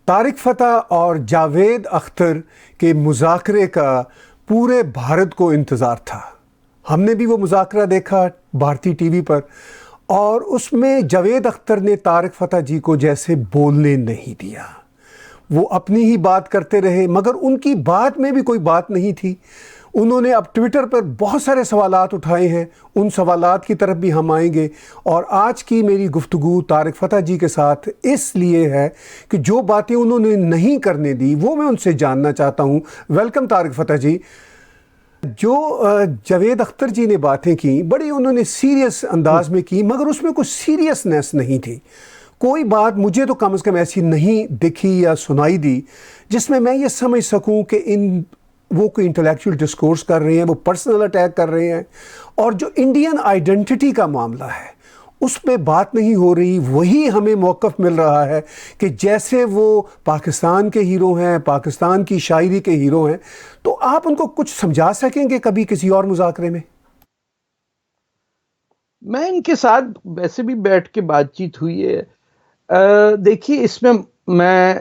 तारिक फ़तह और जावेद अख्तर के मुज़ाकरे का पूरे भारत को इंतज़ार था। हमने भी वो मुज़ाकरा देखा भारतीय टीवी पर, और उसमें जावेद अख्तर ने तारिक फ़तह जी को जैसे बोलने नहीं दिया। वो अपनी ही बात करते रहे, मगर उनकी बात में भी कोई बात नहीं थी। उन्होंने अब ट्विटर पर बहुत सारे सवालात उठाए हैं, उन सवालात की तरफ भी हम आएंगे। और आज की मेरी गुफ्तगू तारिक फ़तह जी के साथ इसलिए है कि जो बातें उन्होंने नहीं करने दी वो मैं उनसे जानना चाहता हूँ। वेलकम तारिक फ़तह जी। जो जावेद अख्तर जी ने बातें की, बड़ी उन्होंने सीरियस अंदाज में की, मगर उसमें कोई सीरियसनेस नहीं थी। कोई बात मुझे तो कम से कम ऐसी नहीं दिखी या सुनाई दी जिसमें मैं ये समझ सकूं कि वो कोई इंटेलेक्चुअल डिस्कोर्स कर रहे हैं, वो पर्सनल अटैक कर रहे हैं। और जो इंडियन आइडेंटिटी का मामला है उस पर बात नहीं हो रही। वही हमें मौक़िफ़ मिल रहा है कि जैसे वो पाकिस्तान के हीरो हैं, पाकिस्तान की शायरी के हीरो हैं। तो आप उनको कुछ समझा सकेंगे कभी किसी और मुज़ाकरे में? मैं इनके साथ वैसे भी बैठ के बातचीत हुई है। देखिए, इसमें मैं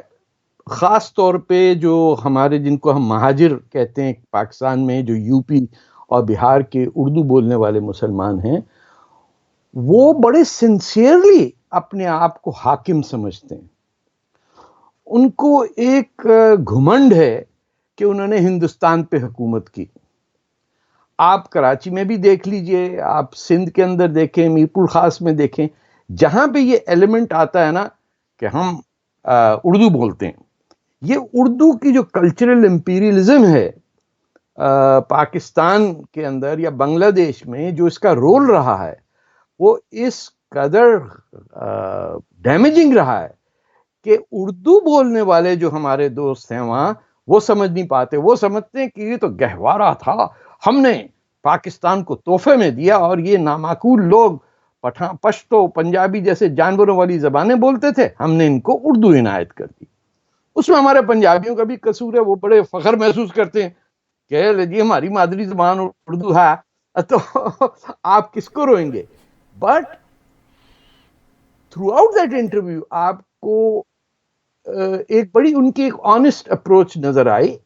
ख़ास तौर पे जो हमारे, जिनको हम महाजिर कहते हैं पाकिस्तान में, जो यूपी और बिहार के उर्दू बोलने वाले मुसलमान हैं, वो बड़े सिंसियरली अपने आप को हाकिम समझते हैं। उनको एक घुमंड है कि उन्होंने हिंदुस्तान पे हुकूमत की। आप कराची में भी देख लीजिए, आप सिंध के अंदर देखें, मीरपुर खास में देखें, जहां पे ये एलिमेंट आता है ना कि हम उर्दू बोलते हैं, ये उर्दू की जो कल्चरल इंपीरियलिज्म है पाकिस्तान के अंदर या बांग्लादेश में, जो इसका रोल रहा है, वो इस कदर डैमेजिंग रहा है कि उर्दू बोलने वाले जो हमारे दोस्त हैं वहां, वो समझ नहीं पाते। वो समझते हैं कि ये तो गहवारा था, हमने पाकिस्तान को तोहफे में दिया, और ये नामाकूल लोग पठान, पश्तो, पंजाबी जैसे जानवरों वाली जबानें बोलते थे, हमने इनको उर्दू इनायत कर दी। उसमें हमारे पंजाबियों का भी कसूर है। वो बड़े फख्र महसूस करते हैं कि जी हमारी मादरी जबान उर्दू है, तो आप किसको रोएंगे। But throughout that interview आपको एक बड़ी उनकी एक ऑनेस्ट अप्रोच नजर आई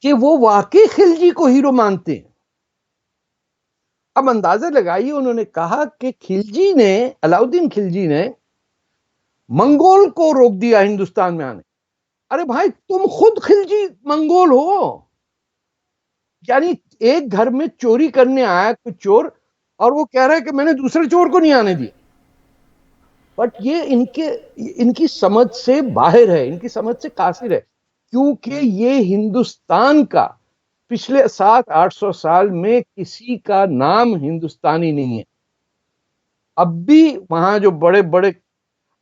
कि वो वाकई खिलजी को हीरो मानते हैं। अब अंदाजा लगाइए, उन्होंने कहा कि खिलजी ने, अलाउद्दीन खिलजी ने मंगोल को रोक दिया हिंदुस्तान में आने। अरे भाई, तुम खुद खिलजी मंगोल हो। यानी एक घर में चोरी करने आया कुछ चोर, और वो कह रहा है कि मैंने दूसरे चोर को नहीं आने दिया। बट ये इनकी समझ से बाहर है, इनकी समझ से कासिर है, क्योंकि ये हिंदुस्तान का पिछले 700-800 साल में किसी का नाम हिंदुस्तानी नहीं है। अब भी वहां जो बड़े बड़े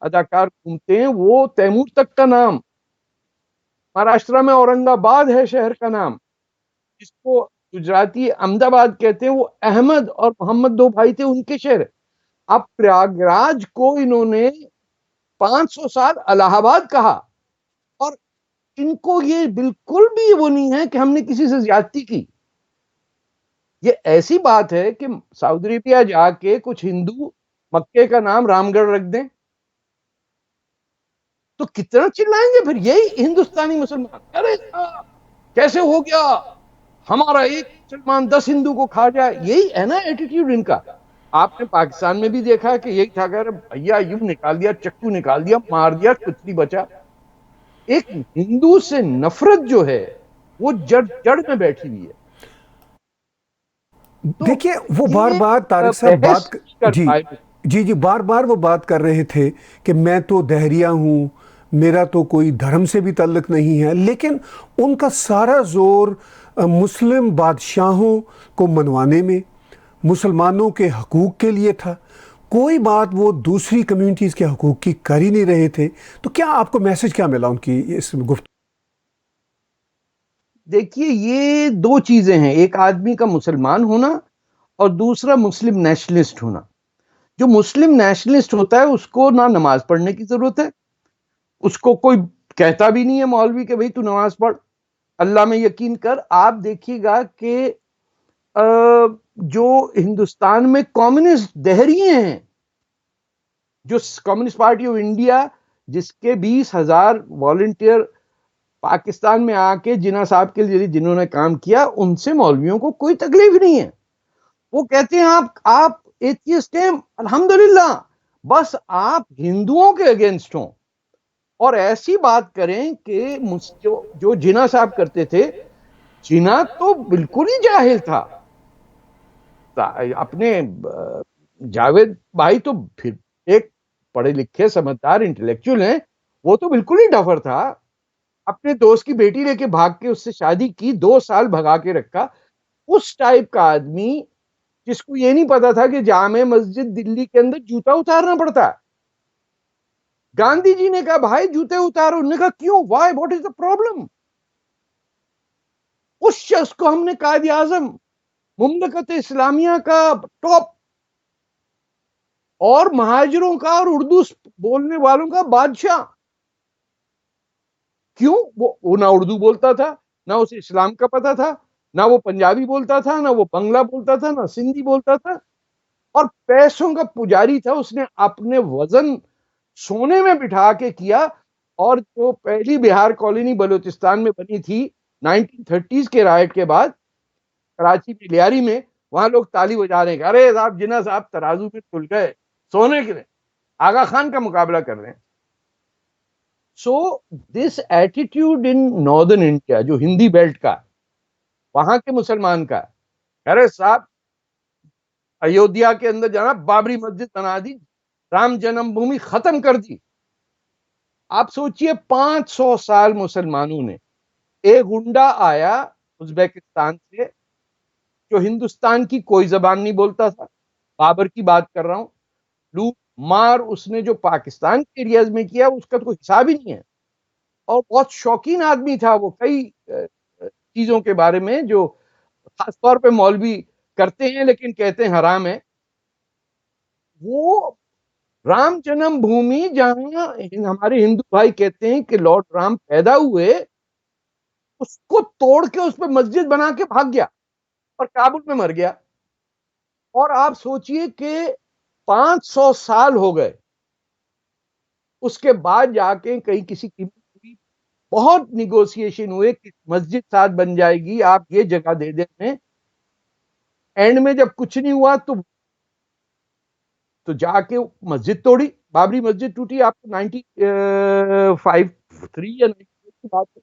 अदाकार घूमते हैं, वो तैमूर तक का नाम, महाराष्ट्र में औरंगाबाद है शहर का नाम, जिसको गुजराती अहमदाबाद कहते हैं, वो अहमद और मोहम्मद दो भाई थे, उनके शहर। अब प्रयागराज को इन्होंने 500 साल इलाहाबाद कहा, और इनको ये बिल्कुल भी वो नहीं है कि हमने किसी से ज्यादती की। ये ऐसी बात है कि सऊदी अरेबिया जाके कुछ हिंदू मक्के का नाम रामगढ़ रख दें तो कितना चिल्लाएंगे फिर यही हिंदुस्तानी मुसलमान, अरे कैसे हो गया, हमारा एक मुसलमान 10 हिंदू को खा जाए। यही है ना एटीट्यूड इनका। आपने पाकिस्तान में भी देखा कि यही था, अगर भैया यूं निकाल दिया, चक्कू निकाल दिया, मार दिया, कुछ नहीं बचा। एक हिंदू से नफरत जो है वो जड़ जड़ में बैठी हुई है। तो देखिए, वो बार ये बार तारिक साहब बहस कर जी पाए। जी जी, बार बार वो बात कर रहे थे कि मैं तो दहरिया हूँ, मेरा तो कोई धर्म से भी ताल्लुक़ नहीं है। लेकिन उनका सारा जोर मुस्लिम बादशाहों को मनवाने में, मुसलमानों के हकूक़ के लिए था। कोई बात वो दूसरी कम्युनिटीज़ के हकूक़ की कर ही नहीं रहे थे। तो क्या आपको मैसेज क्या मिला उनकी इस गुफ्त? देखिए, ये दो चीजें हैं, एक आदमी का मुसलमान होना और दूसरा मुस्लिम नेशनलिस्ट होना। जो मुस्लिम नेशनलिस्ट होता है उसको ना नमाज पढ़ने की जरूरत है, उसको कोई कहता भी नहीं है मौलवी के भाई तू नमाज पढ़, अल्लाह में यकीन कर। आप देखिएगा कि जो हिंदुस्तान में कम्युनिस्ट दहरिए हैं, जो कम्युनिस्ट पार्टी ऑफ इंडिया जिसके 20,000 वॉलंटियर पाकिस्तान में आके जिन्ना साहब के लिए जिन्होंने काम किया, उनसे मौलवियों को कोई तकलीफ नहीं है। वो कहते हैं आप एथियस्ट हैं, अल्हम्दुलिल्लाह, बस आप हिंदुओं के अगेंस्ट हो और ऐसी बात करें कि जो जिन्ना साहब करते थे, जिन्ना तो बिल्कुल ही जाहिल था। अपने जावेद भाई तो फिर एक पढ़े लिखे समझदार इंटेलेक्चुअल हैं, वो तो बिल्कुल ही डफर था। अपने दोस्त की बेटी लेके भाग के उससे शादी की, 2 साल भगा के रखा। उस टाइप का आदमी जिसको ये नहीं पता था कि जामे मस्जिद दिल्ली के अंदर जूता उतारना पड़ता है। गांधी जी ने कहा भाई जूते उतारो, उन्होंने कहा क्यों, why, what is the problem. उस शख्स को हमने कायद आजम मुमलकत इस्लामिया का टॉप और महाजिरों का और उर्दू बोलने वालों का बादशाह, क्यों, वो ना उर्दू बोलता था, ना उसे इस्लाम का पता था, ना वो पंजाबी बोलता था, ना वो बंगला बोलता था, ना सिंधी बोलता था, और पैसों का पुजारी था। उसने अपने वजन सोने में बिठा के किया। और जो पहली बिहार कॉलोनी बलूचिस्तान में बनी थी 1930s के राइट के बाद, कराची में लियारी में, वहां लोग ताली बजा रहे हैं, अरे साहब जिन्ना साहब तराजू में तुल गए, सोने के लिए आगा खान का मुकाबला कर रहे हैं। So this attitude in northern India, जो हिंदी बेल्ट का, वहां के मुसलमान का, अरे साहब अयोध्या के अंदर जाना, बाबरी मस्जिद बना दी, राम जन्मभूमि खत्म कर दी। आप सोचिए 500 साल मुसलमानों ने, एक गुंडा आया उज्बेकिस्तान से जो हिंदुस्तान की कोई जबान नहीं बोलता था, बाबर की बात कर रहा हूं, लूट मार उसने जो पाकिस्तान के एरियाज में किया उसका तो कोई हिसाब ही नहीं है। और बहुत शौकीन आदमी था वो कई चीजों के बारे में जो खासतौर पे मौलवी करते हैं लेकिन कहते हैं हराम है। वो राम जन्मभूमि, जहां हमारे हिंदू भाई कहते हैं कि लॉर्ड राम पैदा हुए, उसको तोड़ के उस पर मस्जिद बना के भाग गया और काबुल में मर गया। और आप सोचिए कि 500 साल हो गए, उसके बाद जाके कहीं किसी की बहुत निगोशिएशन हुए कि मस्जिद साथ बन जाएगी, आप ये जगह दे दें। एंड में जब कुछ नहीं हुआ तो जाके मस्जिद तोड़ी, बाबरी मस्जिद टूटी। आपको 93 या 94 की बात है,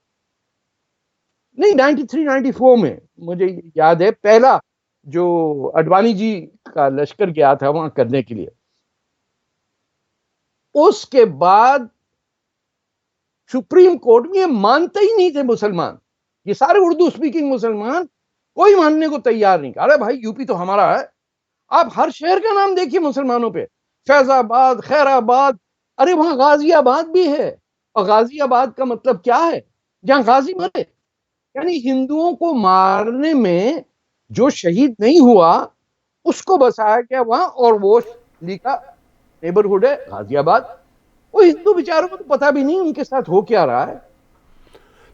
नहीं 93-94 में मुझे याद है, पहला जो अडवाणी जी का लश्कर गया था वहां करने के लिए। उसके बाद सुप्रीम कोर्ट में ये मानते ही नहीं थे मुसलमान, ये सारे उर्दू स्पीकिंग मुसलमान कोई मानने को तैयार नहीं। अरे भाई यूपी तो हमारा है, आप हर शहर का नाम देखिए मुसलमानों पे, फैजाबाद, खैराबाद, अरे वहां गाजियाबाद भी है। और गाजियाबाद का मतलब क्या है, जहां गाजी मरे। यानी हिंदुओं को मारने में जो शहीद नहीं हुआ उसको बसाया गया वहां, और वो लिखा नेबरहुड है गाजियाबाद। वो हिंदू बेचारों को तो पता भी नहीं उनके साथ हो क्या रहा है।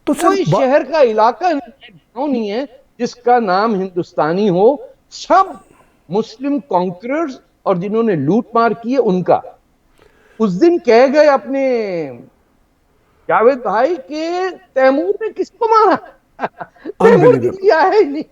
तो कोई सर शहर का इलाका गांव नहीं है जिसका नाम हिंदुस्तानी हो, सब मुस्लिम कॉन्करर्स और जिन्होंने लूट मार की है उनका। उस दिन कह गए अपने जावेद भाई के तैमूर ने किसको मारा तैमूर अनबिलीवेबल। किया है नहीं।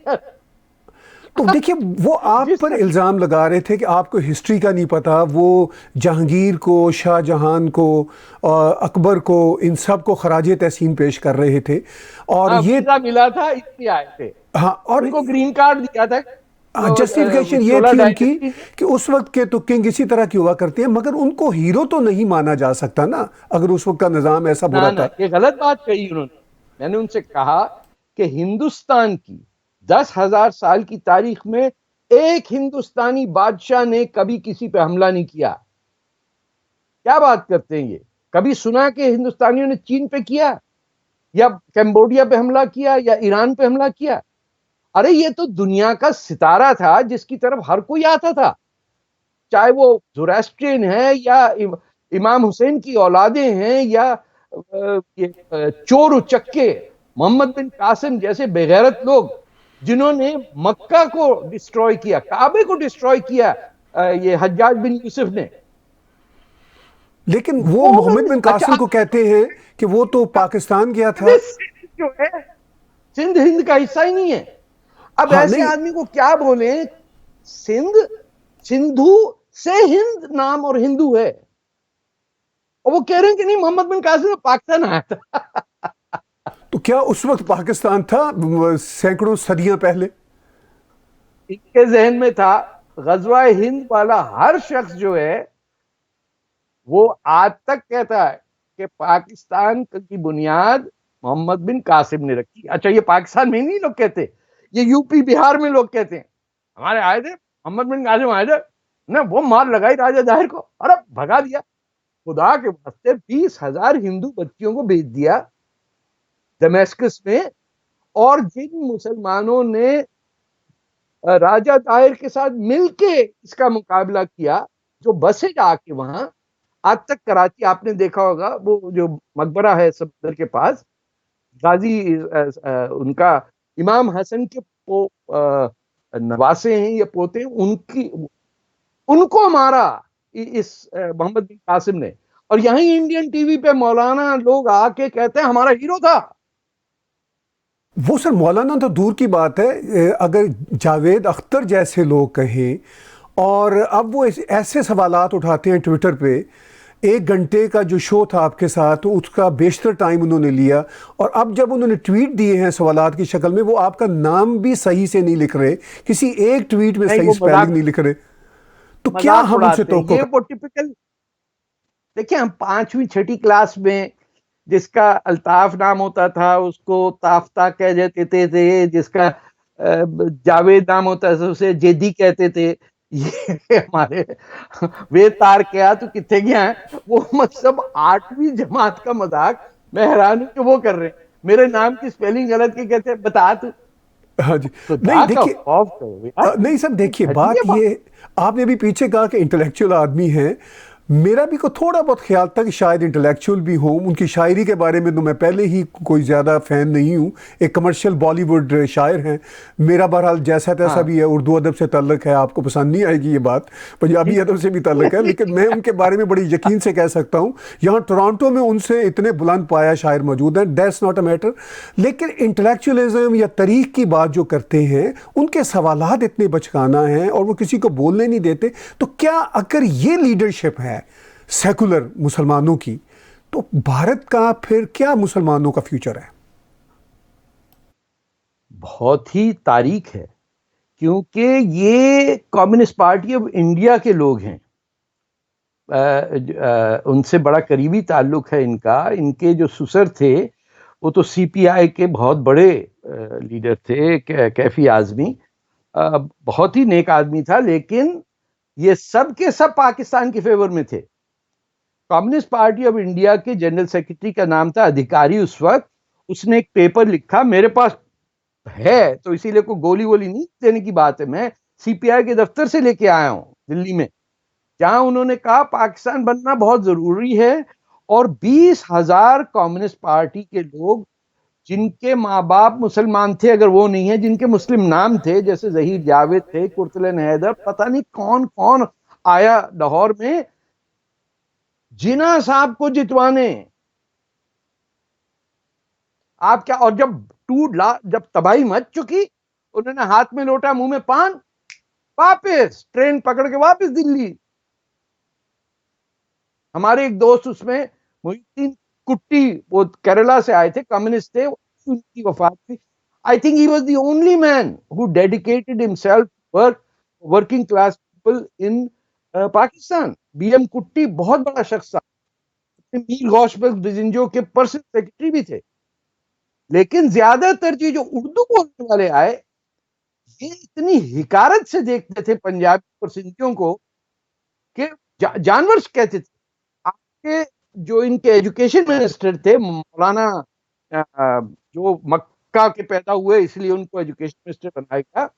तो देखिए वो आप जिस पर इल्ज़ाम लगा रहे थे कि आपको हिस्ट्री का नहीं पता, वो जहांगीर को, शाहजहां को, अकबर को, इन सब को खराजे तहसीन पेश कर रहे थे। और ये वीजा मिला था इसलिए आए थे, हाँ, और उनको ग्रीन कार्ड दिया था। जस्टिफिकेशन ये थी उनकी कि उस वक्त के तो किंग इसी तरह की हुआ करते हैं, मगर उनको हीरो तो नहीं माना जा सकता ना अगर उस वक्त का निज़ाम ऐसा बुरा था। ये गलत बात कही उन्होंने। मैंने उनसे कहा कि हिंदुस्तान की 10,000 साल की तारीख में एक हिंदुस्तानी बादशाह ने कभी किसी पे हमला नहीं किया। क्या बात करते हैं ये, कभी सुना कि हिंदुस्तानियों ने चीन पे किया या कंबोडिया पे हमला किया या ईरान पे हमला किया? अरे ये तो दुनिया का सितारा था जिसकी तरफ हर कोई आता था, चाहे वो ज़ोरास्ट्रियन है या इमाम हुसैन की औलादें हैं या चोर उचक्के मोहम्मद बिन कासिम जैसे बेगैरत लोग जिन्होंने मक्का को डिस्ट्रॉय किया, काबे को डिस्ट्रॉय किया, ये हज्जाज बिन यूसुफ ने। लेकिन वो वो मोहम्मद बिन अच्छा कासिम को कहते हैं कि वो तो पाकिस्तान गया था। सिंध जो है, सिंध हिंद का हिस्सा ही नहीं है। अब हाँ ऐसे नहीं, आदमी को क्या बोले, सिंध, सिंधु से हिंद नाम और हिंदू है, और वो कह रहे हैं कि नहीं मोहम्मद बिन कासिम में पाकिस्तान आया था। तो क्या उस वक्त पाकिस्तान था सैकड़ों सदियां पहले? इनके जहन में था, गजवा हिंद वाला हर शख्स जो है वो आज तक कहता है कि पाकिस्तान की बुनियाद मोहम्मद बिन कासिम ने रखी। अच्छा, ये पाकिस्तान में ही नहीं लोग कहते, ये यूपी बिहार में लोग कहते हैं हमारे आए थे मोहम्मद बिन कासिम आए थे ना, वो मार लगाई राजा दाहिर को, अरे भगा दिया। खुदा के वास्ते 20,000 हिंदू बच्चियों को भेज दिया दमेस्कस में, और जिन मुसलमानों ने राजा दाहिर के साथ मिलके इसका मुकाबला किया, जो बसे जाके वहां, आज तक कराची आपने देखा होगा, वो जो मकबरा है समुद्र के पास, गाजी उनका इमाम हसन के नवासे हैं या पोते हैं, उनकी, उनको मारा इस मोहम्मद बिन कासिम ने। और यही इंडियन टीवी पे मौलाना लोग आके कहते हैं हमारा हीरो था। वो सर मौलाना तो दूर की बात है, अगर जावेद अख्तर जैसे लोग कहें, और अब वो ऐसे सवालात उठाते हैं ट्विटर पे, 1 घंटे का जो शो था आपके साथ तो उसका बेशतर टाइम उन्होंने लिया, और अब जब उन्होंने ट्वीट दिए हैं सवालात की शक्ल में, वो आपका नाम भी सही से नहीं लिख रहे, किसी एक ट्वीट में नहीं, सही वो स्पेलिंग नहीं लिख रहे। तो क्या मजाक हम उनसे उड़ाते हैं, तो ये वो टिपिकल। देखिए, हम 5वीं 6ठी क्लास में जिसका अल्ताफ नाम होता था उसको ताफ्ता कह देते थे, जिसका जावेद नाम होता था उसे जेदी कहते थे। ये हमारे वे तार क्या तो कितने गया है, वो मतलब 8वीं जमात का मजाक। मैं हैरान हूं कि वो कर रहे हैं, मेरे नाम की स्पेलिंग गलत की कहते हैं, बता तू। हाँ जी। नहीं खुदा का देखिए, खौफ करो यार, नहीं सब देखिए, घटिया बात बात। ये, आपने अभी पीछे कहा कि इंटेलेक्चुअल आदमी है, मेरा भी को थोड़ा बहुत ख्याल था कि शायद इंटेलेक्चुअल भी हो। उनकी शायरी के बारे में तो मैं पहले ही कोई ज़्यादा फ़ैन नहीं हूँ, एक कमर्शियल बॉलीवुड शायर हैं। मेरा बहरहाल जैसा तैसा हाँ, भी है, उर्दू अदब से ताल्लुक़ है, आपको पसंद नहीं आएगी ये बात, पंजाबी अदब से भी ताल्लुक़ है, लेकिन मैं उनके बारे में बड़ी यकीन से कह सकता हूँ। यहाँ टोरंटो में उनसे इतने बुलंद पाया शायर मौजूद हैं, दैट्स नॉट अ मैटर। लेकिन इंटेलेक्चुअलिज्म या तारीख की बात जो करते हैं, उनके सवालात इतने बचकाना हैं और वो किसी को बोलने नहीं देते। तो क्या अगर ये लीडरशिप है सेकुलर मुसलमानों की, तो भारत का फिर क्या मुसलमानों का फ्यूचर है? बहुत ही तारीख है, क्योंकि ये कम्युनिस्ट पार्टी ऑफ इंडिया के लोग हैं। उनसे बड़ा करीबी ताल्लुक है इनका। इनके जो सुसर थे वो तो सीपीआई के बहुत बड़े लीडर थे, कैफी आजमी। बहुत ही नेक आदमी था, लेकिन ये सब के सब पाकिस्तान के फेवर में थे। कम्युनिस्ट पार्टी ऑफ इंडिया के जनरल सेक्रेटरी का नाम था अधिकारी उस वक्त। उसने एक पेपर लिखा, मेरे पास है, तो इसीलिए कोई गोली वोली नहीं देने की बात है, मैं सीपीआई के दफ्तर से लेके आया हूं दिल्ली में, जहां उन्होंने कहा पाकिस्तान बनना बहुत जरूरी है। और 20,000 कम्युनिस्ट पार्टी के लोग, जिनके माँ बाप मुसलमान थे, अगर वो नहीं है, जिनके मुस्लिम नाम थे, जैसे जहीर जावेद थे, कुर्तलन हैदर, पता नहीं कौन कौन आया लाहौर में जिना साहब को जितवाने। आप क्या, और जब तबाही मच चुकी, उन्होंने हाथ में लोटा मुंह में पान, वापस ट्रेन पकड़ के वापस दिल्ली। हमारे एक दोस्त उसमें, मोहिउद्दीन कुट्टी, वो केरला से आए थे, कम्युनिस्ट थे, उनकी वफात थी। I think he was the only man who dedicated himself working class people in Pakistan. B M Kutty बहुत बड़ा शख्स था, मीर गौश बिजिंजो के पर्सनल सेक्रेटरी भी थे। लेकिन ज्यादातर जो उर्दू बोलने वाले आए, ये इतनी हिकारत से देखते थे पंजाबी और सिंधियों को कि जानवर कहते थे। आपके जो इनके एजुकेशन मिनिस्टर थे मौलाना, जो मक्का के पैदा हुए इसलिए उनको एजुकेशन मिनिस्टर बनाया गया,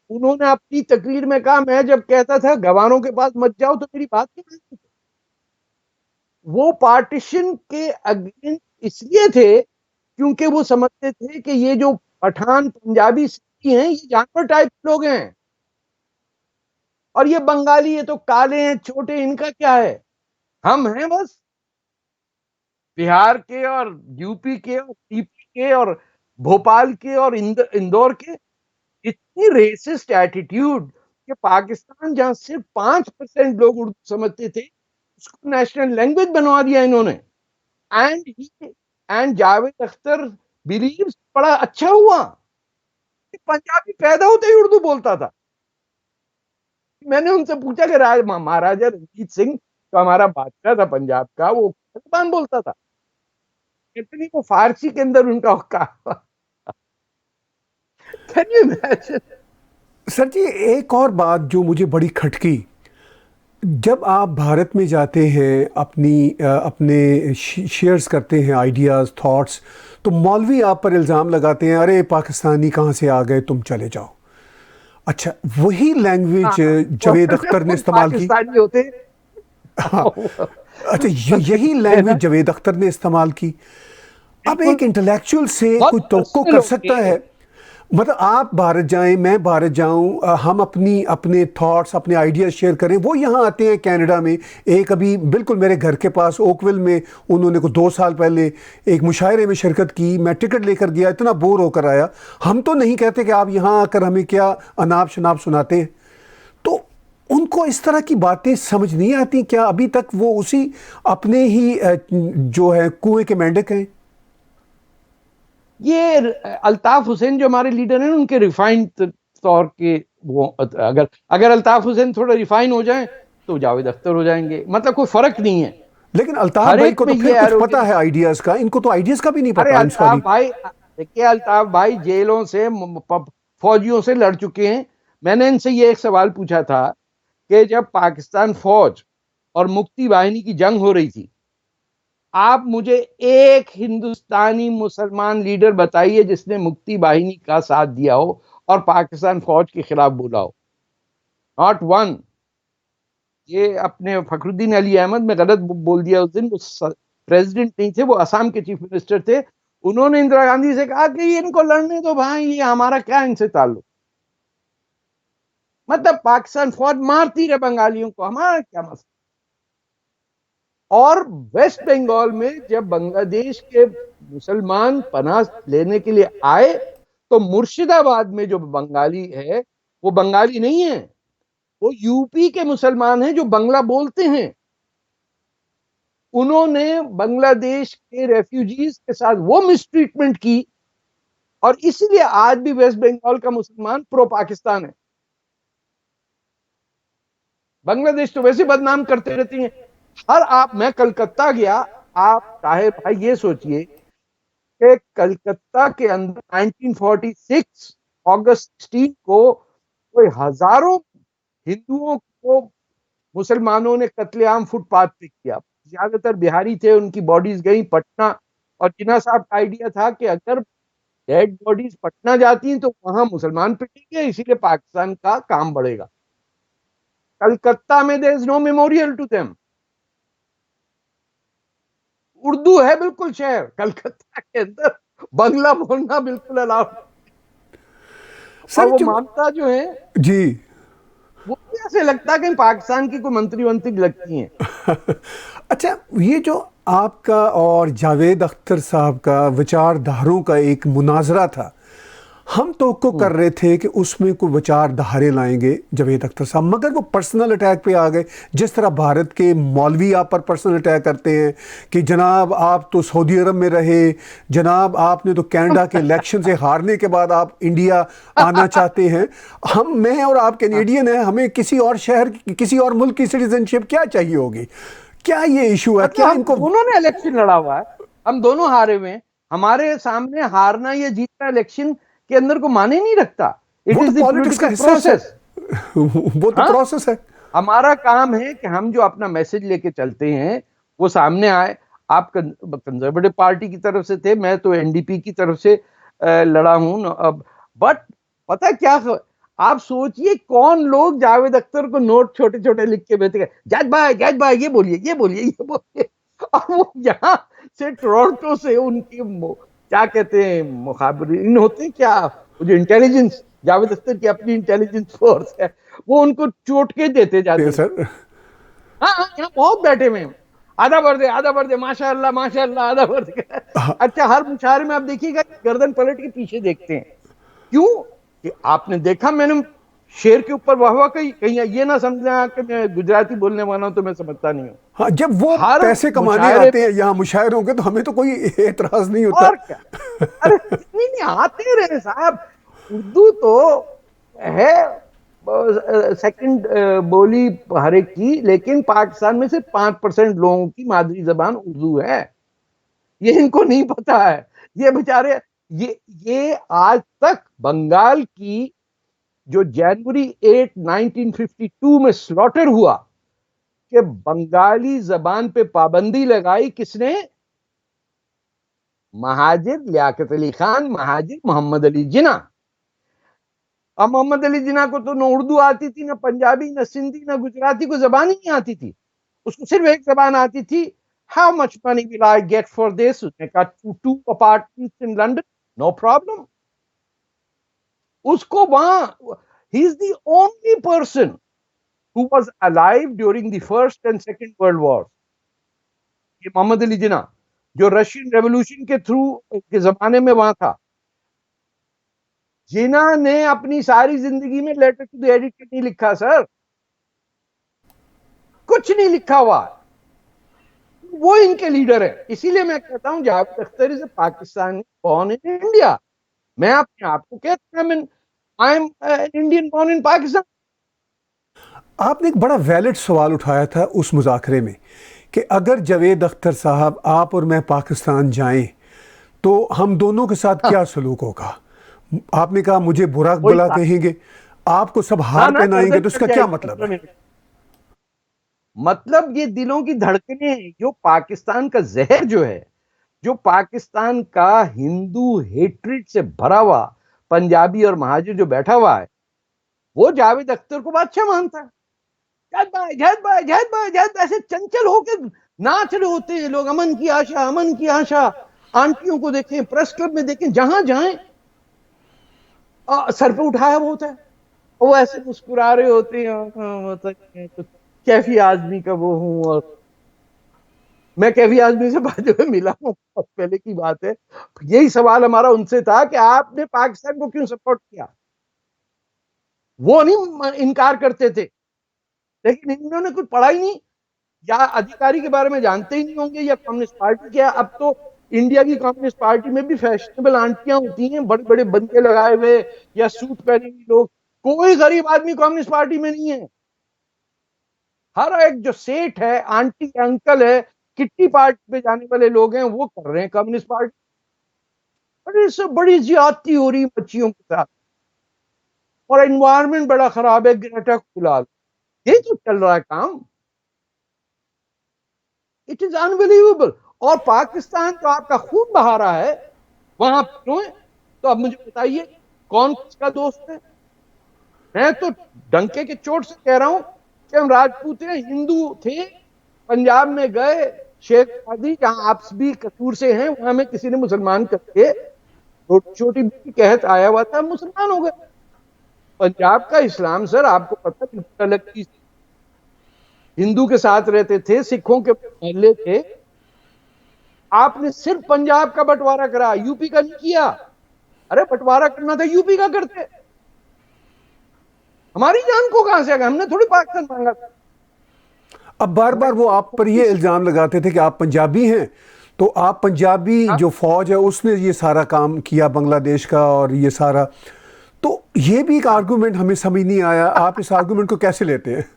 उन्होंने अपनी तकरीर में कहा, मैं जब कहता था गवारों के पास मत जाओ तो मेरी बात नहीं मानते थे। वो पार्टीशन के अगेंस्ट इसलिए थे क्योंकि वो समझते थे कि ये जो पठान पंजाबी सिंधी हैं, ये जानवर टाइप लोग हैं, और ये बंगाली, ये तो काले हैं छोटे, इनका क्या है। हम हैं बस बिहार के और यूपी के और टीपी के और भोपाल के और इंदौर के। इतनी रेसिस्ट एटीट्यूड कि पाकिस्तान जहां सिर्फ 5% लोग उर्दू समझते थे, उसको नेशनल लैंग्वेज बनवा दिया इन्होंने। And and Javed Akhtar believes, बड़ा अच्छा हुआ कि पंजाबी पैदा होते ही उर्दू बोलता था। मैंने उनसे पूछा कि महाराजा रंजीत सिंह तो हमारा बादशाह था पंजाब का, वो जबान बोलता था? कहते नहीं, वो फारसी के अंदर उनका औकात। Can you imagine? सर जी, एक और बात जो मुझे बड़ी खटकी, जब आप भारत में जाते हैं, अपने शेयर्स करते हैं आइडियाज़, थॉट्स, तो मौलवी आप पर इल्ज़ाम लगाते हैं, अरे पाकिस्तानी कहाँ से आ गए, तुम चले जाओ। अच्छा, वही लैंग्वेज जावेद अख्तर ने इस्तेमाल की। पाकिस्तानी होते। हाँ, अच्छा, यही लैंग्वेज जावेद अख्तर ने इस्तेमाल की। अब एक इंटेलेक्चुअल से बहुत कोई तवक्को पर्सनल कर हो सकता गए। है, मतलब आप भारत जाएं, मैं भारत जाऊं, हम अपने थॉट्स, अपने आइडियाज़ शेयर करें। वो यहाँ आते हैं कनाडा में, एक अभी बिल्कुल मेरे घर के पास ओकविल में उन्होंने को 2 साल पहले एक मुशायरे में शिरकत की। मैं टिकट लेकर गया, इतना बोर होकर आया। हम तो नहीं कहते कि आप यहाँ आकर हमें क्या अनाप शनाप सुनाते हैं। तो उनको इस तरह की बातें समझ नहीं आती क्या? अभी तक वो उसी अपने ही जो है कुएं के मेंढक हैं। ये अल्ताफ हुसैन जो हमारे लीडर हैं, उनके रिफाइंड तौर के वो, अगर अगर अल्ताफ हुसैन थोड़ा रिफाइन हो जाएं तो जावेद अख्तर हो जाएंगे, मतलब कोई फर्क नहीं है। लेकिन अल्ताफ हर भाई एक को में तो फिर ये कुछ पता है एरोगेंस। आइडियाज़ का, इनको तो आइडियाज़ का भी नहीं अरे पता। I am Altaf sorry. भाई, देखिए अल्ताफ भाई जेलों से फौजियों से लड़ चुके हैं। मैंने इनसे ये एक सवाल पूछा था कि जब पाकिस्तान फौज और मुक्ति वाहिनी की जंग हो रही थी, आप मुझे एक हिंदुस्तानी मुसलमान लीडर बताइए जिसने मुक्ति वाहिनी का साथ दिया हो और पाकिस्तान फौज के खिलाफ बोला हो। Not one. ये अपने फखरुद्दीन अली अहमद में गलत बोल दिया उस दिन, वो प्रेसिडेंट नहीं थे, वो असम के चीफ मिनिस्टर थे। उन्होंने इंदिरा गांधी से कहा कि इनको लड़ने दो भाई, ये हमारा क्या इनसे ताल्लुक। मतलब पाकिस्तान फौज मारती रहे बंगालियों को, हमारा क्या मसला। और वेस्ट बंगाल में जब बांग्लादेश के मुसलमान पनाह लेने के लिए आए, तो मुर्शिदाबाद में जो बंगाली है, वो बंगाली नहीं है, वो यूपी के मुसलमान हैं जो बंगला बोलते हैं। उन्होंने बांग्लादेश के रेफ्यूजीज के साथ वो मिसट्रीटमेंट की, और इसीलिए आज भी वेस्ट बंगाल का मुसलमान प्रो पाकिस्तान है। बांग्लादेश तो वैसे बदनाम करते रहती हैं। मैं कलकत्ता गया, आप ताहिर भाई ये सोचिए कि कलकत्ता के अंदर 1946 अगस्त 16 को कोई हजारों हिंदुओं को मुसलमानों ने कत्लेआम फुटपाथ पे किया। ज्यादातर बिहारी थे, उनकी बॉडीज गई पटना। और जिन्ना साहब का आइडिया था कि अगर डेड बॉडीज पटना जाती हैं तो वहां मुसलमान पिटेंगे, इसीलिए पाकिस्तान का काम बढ़ेगा। कलकत्ता में there is no memorial to them. Urdu है बिल्कुल शहर, कलकत्ता के अंदर बंगला बोलना बिल्कुल अलाउड। और सर वो जो मानता जो है, जी वो ऐसे लगता है कि पाकिस्तान की कोई मंत्री वंत्री लगती हैं। अच्छा, ये जो आपका और जावेद अख्तर साहब का विचारधारों का एक मुनाजरा था, हम तो कर रहे थे कि उसमें कोई विचारधारे लाएंगे जावेद अख्तर साहब, मगर वो पर्सनल अटैक पे आ गए। जिस तरह भारत के मौलवी आप पर पर्सनल अटैक करते हैं कि जनाब आप तो सऊदी अरब में रहे, जनाब आपने तो कनाडा के इलेक्शन से हारने के बाद आप इंडिया आना चाहते हैं। मैं और आप कैनेडियन हैं, हमें किसी और शहर, किसी और मुल्क की सिटीजनशिप क्या चाहिए होगी? क्या ये इशू है? मतलब क्या हम इनको दोनों ने इलेक्शन लड़ा हुआ है, हम दोनों हारे हुए हैं। हमारे सामने हारना या जीतना इलेक्शन के अंदर को माने नहीं रखता। इट वो तो इज द पॉलिटिक्स का पॉलिटिकल हिस्सा है सर। प्रोसेस। वो तो हाँ, प्रोसेस है। हमारा काम है कि हम जो अपना मैसेज लेके चलते हैं वो सामने आए। आप कंजर्वेटिव पार्टी की तरफ से थे, मैं तो एनडीपी की तरफ से लड़ा हूं अब। बट पता है क्या, आप सोचिए कौन लोग जावेद अख्तर को नोट छोटे छोटे लिख के भेजते, जज भाई ये बोलिए ये बोलिए ये बोलिए। और वो यहाँ से टोरंटो से उनकी क्या कहते हैं, मुखाबिरीन होते हैं क्या, वो जो इंटेलिजेंस, जावेद अख्तर की अपनी इंटेलिजेंस फोर्स है, वो उनको चोट के देते जाते हैं। सर हाँ हाँ, यहाँ बहुत बैठे हुए हैं। आधा भर दे, माशाअल्लाह माशाअल्लाह, आधा भर दे। अच्छा, हर मुशायरे में आप देखिएगा गर्दन पलट के पीछे देखते हैं। क्यों? कि आपने देखा मैंने शेर के ऊपर वाह वाह कही, कहीं ये ना समझना कि मैं गुजराती बोलने वाला हूं तो मैं समझता नहीं हूं। हाँ, जब वो हर पैसे कमाने मुशायरे आते हैं यहाँ मुशायरों के, तो हमें तो कोई एतराज नहीं होता। और क्या, अरे नहीं नहीं आते रहे साहब। उर्दू तो है सेकंड बोली हर एक की, लेकिन पाकिस्तान में सिर्फ 5% लोगों की मादरी जबान उर्दू है। ये इनको नहीं पता है। ये बेचारे, ये आज तक बंगाल की जो जनवरी 8 1952 में स्लॉटर हुआ, कि बंगाली जबान पे पाबंदी लगाई किसने? महाजिर लियाकत अली खान, महाजिर मोहम्मद अली जिना। अब मोहम्मद अली जिना को तो न उर्दू आती थी, न पंजाबी, न सिंधी, न गुजराती, को जबान ही नहीं आती थी। उसको सिर्फ एक जबान आती थी, how much money will I get for this. उसने कहा 2 apartments in London, no problem. उसको वहां, he is the only person who was alive during the first and second world war। ये मोहम्मद अली जिना, जो रशियन रेवोल्यूशन के थ्रू के जमाने में वहां था। जिना ने अपनी सारी जिंदगी में लेटर टू द एडिटर नहीं लिखा सर, कुछ नहीं लिखा हुआ। वो इनके लीडर है। इसीलिए मैं कहता हूं Javed Akhtar is Pakistani born in India. मैं अपने आप को कहता हूं I am Indian born in Pakistan. आपने एक बड़ा वैलिड सवाल उठाया था उस मुज़ाकरे में कि अगर जावेद अख्तर साहब आप और मैं पाकिस्तान जाएं तो हम दोनों के साथ क्या सलूक होगा। आपने कहा मुझे बुरा भला कहेंगे, आपको सब हार पहनाएंगे, तो इसका क्या मतलब है? मतलब ये दिलों की धड़कने, जो पाकिस्तान का जहर जो है, जो पाकिस्तान का हिंदू हेट्रेड से भरा हुआ पंजाबी और महाजिर जो बैठा हुआ है, वो जावेद अख्तर को बादशाह मानता है। जहद भाई, जहद भाई, जहद भाई, जहद, ऐसे चंचल होकर नाच रहे होते हैं लोग, अमन की आशा, अमन की आशा। आंटियों को देखें, प्रेस क्लब में देखें, जहां जाएं सर पे उठाया वो होता है, वो ऐसे मुस्कुरा रहे होते हैं। तो कैफी आदमी का वो हूं, और मैं कैफी आदमी से बाद में मिला हूं, पहले की बात है। यही सवाल हमारा उनसे था कि आपने पाकिस्तान को क्यों सपोर्ट किया। वो नहीं इनकार करते थे, लेकिन इन्होंने कुछ पढ़ा ही नहीं, या अधिकारी के बारे में जानते ही नहीं होंगे, या कम्युनिस्ट पार्टी क्या। अब तो इंडिया की कम्युनिस्ट पार्टी में भी फैशनेबल आंटियां होती हैं, बड़े बड़े बंदे लगाए हुए या सूट पहने हुए लोग। कोई गरीब आदमी कम्युनिस्ट पार्टी में नहीं है। हर एक जो सेठ है, आंटी अंकल है, किट्टी पार्टी पे जाने वाले लोग हैं, वो कर रहे हैं कम्युनिस्ट पार्टी। बड़ी से बड़ी ज्यादती हो रही बच्चियों के साथ, और एनवायरमेंट बड़ा खराब है, ग्रेटा खुलाल, ये जो चल रहा है काम, इट इज अनबिलीवेबल। और पाकिस्तान तो आपका खून बहा रहा है वहां क्यों है? तो अब मुझे बताइए कौन किसका दोस्त है। मैं तो डंके के चोट से कह रहा हूं कि हम राजपूत हैं, हिंदू थे, पंजाब में गए, शेख आदि जहां आप भी कसूर से हैं, वहां में किसी ने मुसलमान करके छोटी छोटी बेटी कहत आया हुआ था, मुसलमान हो गए। पंजाब का इस्लाम सर आपको पता बिल्कुल अलग चीज। हिंदू के साथ रहते थे, सिखों के मोहल्ले थे। आपने सिर्फ पंजाब का बंटवारा करा, यूपी का नहीं किया। अरे बंटवारा करना था यूपी का करते। हमारी जान को कहां से आ गया, हमने थोड़ी पाकिस्तान मांगा था। अब बार बार वो आप पर ये इल्ज़ाम लगाते थे कि आप पंजाबी हैं, तो आप पंजाबी जो फौज है उसने ये सारा काम किया बांग्लादेश का, और ये सारा, तो ये भी एक आर्गुमेंट हमें समझ नहीं आया। आप इस आर्गुमेंट को कैसे लेते हैं?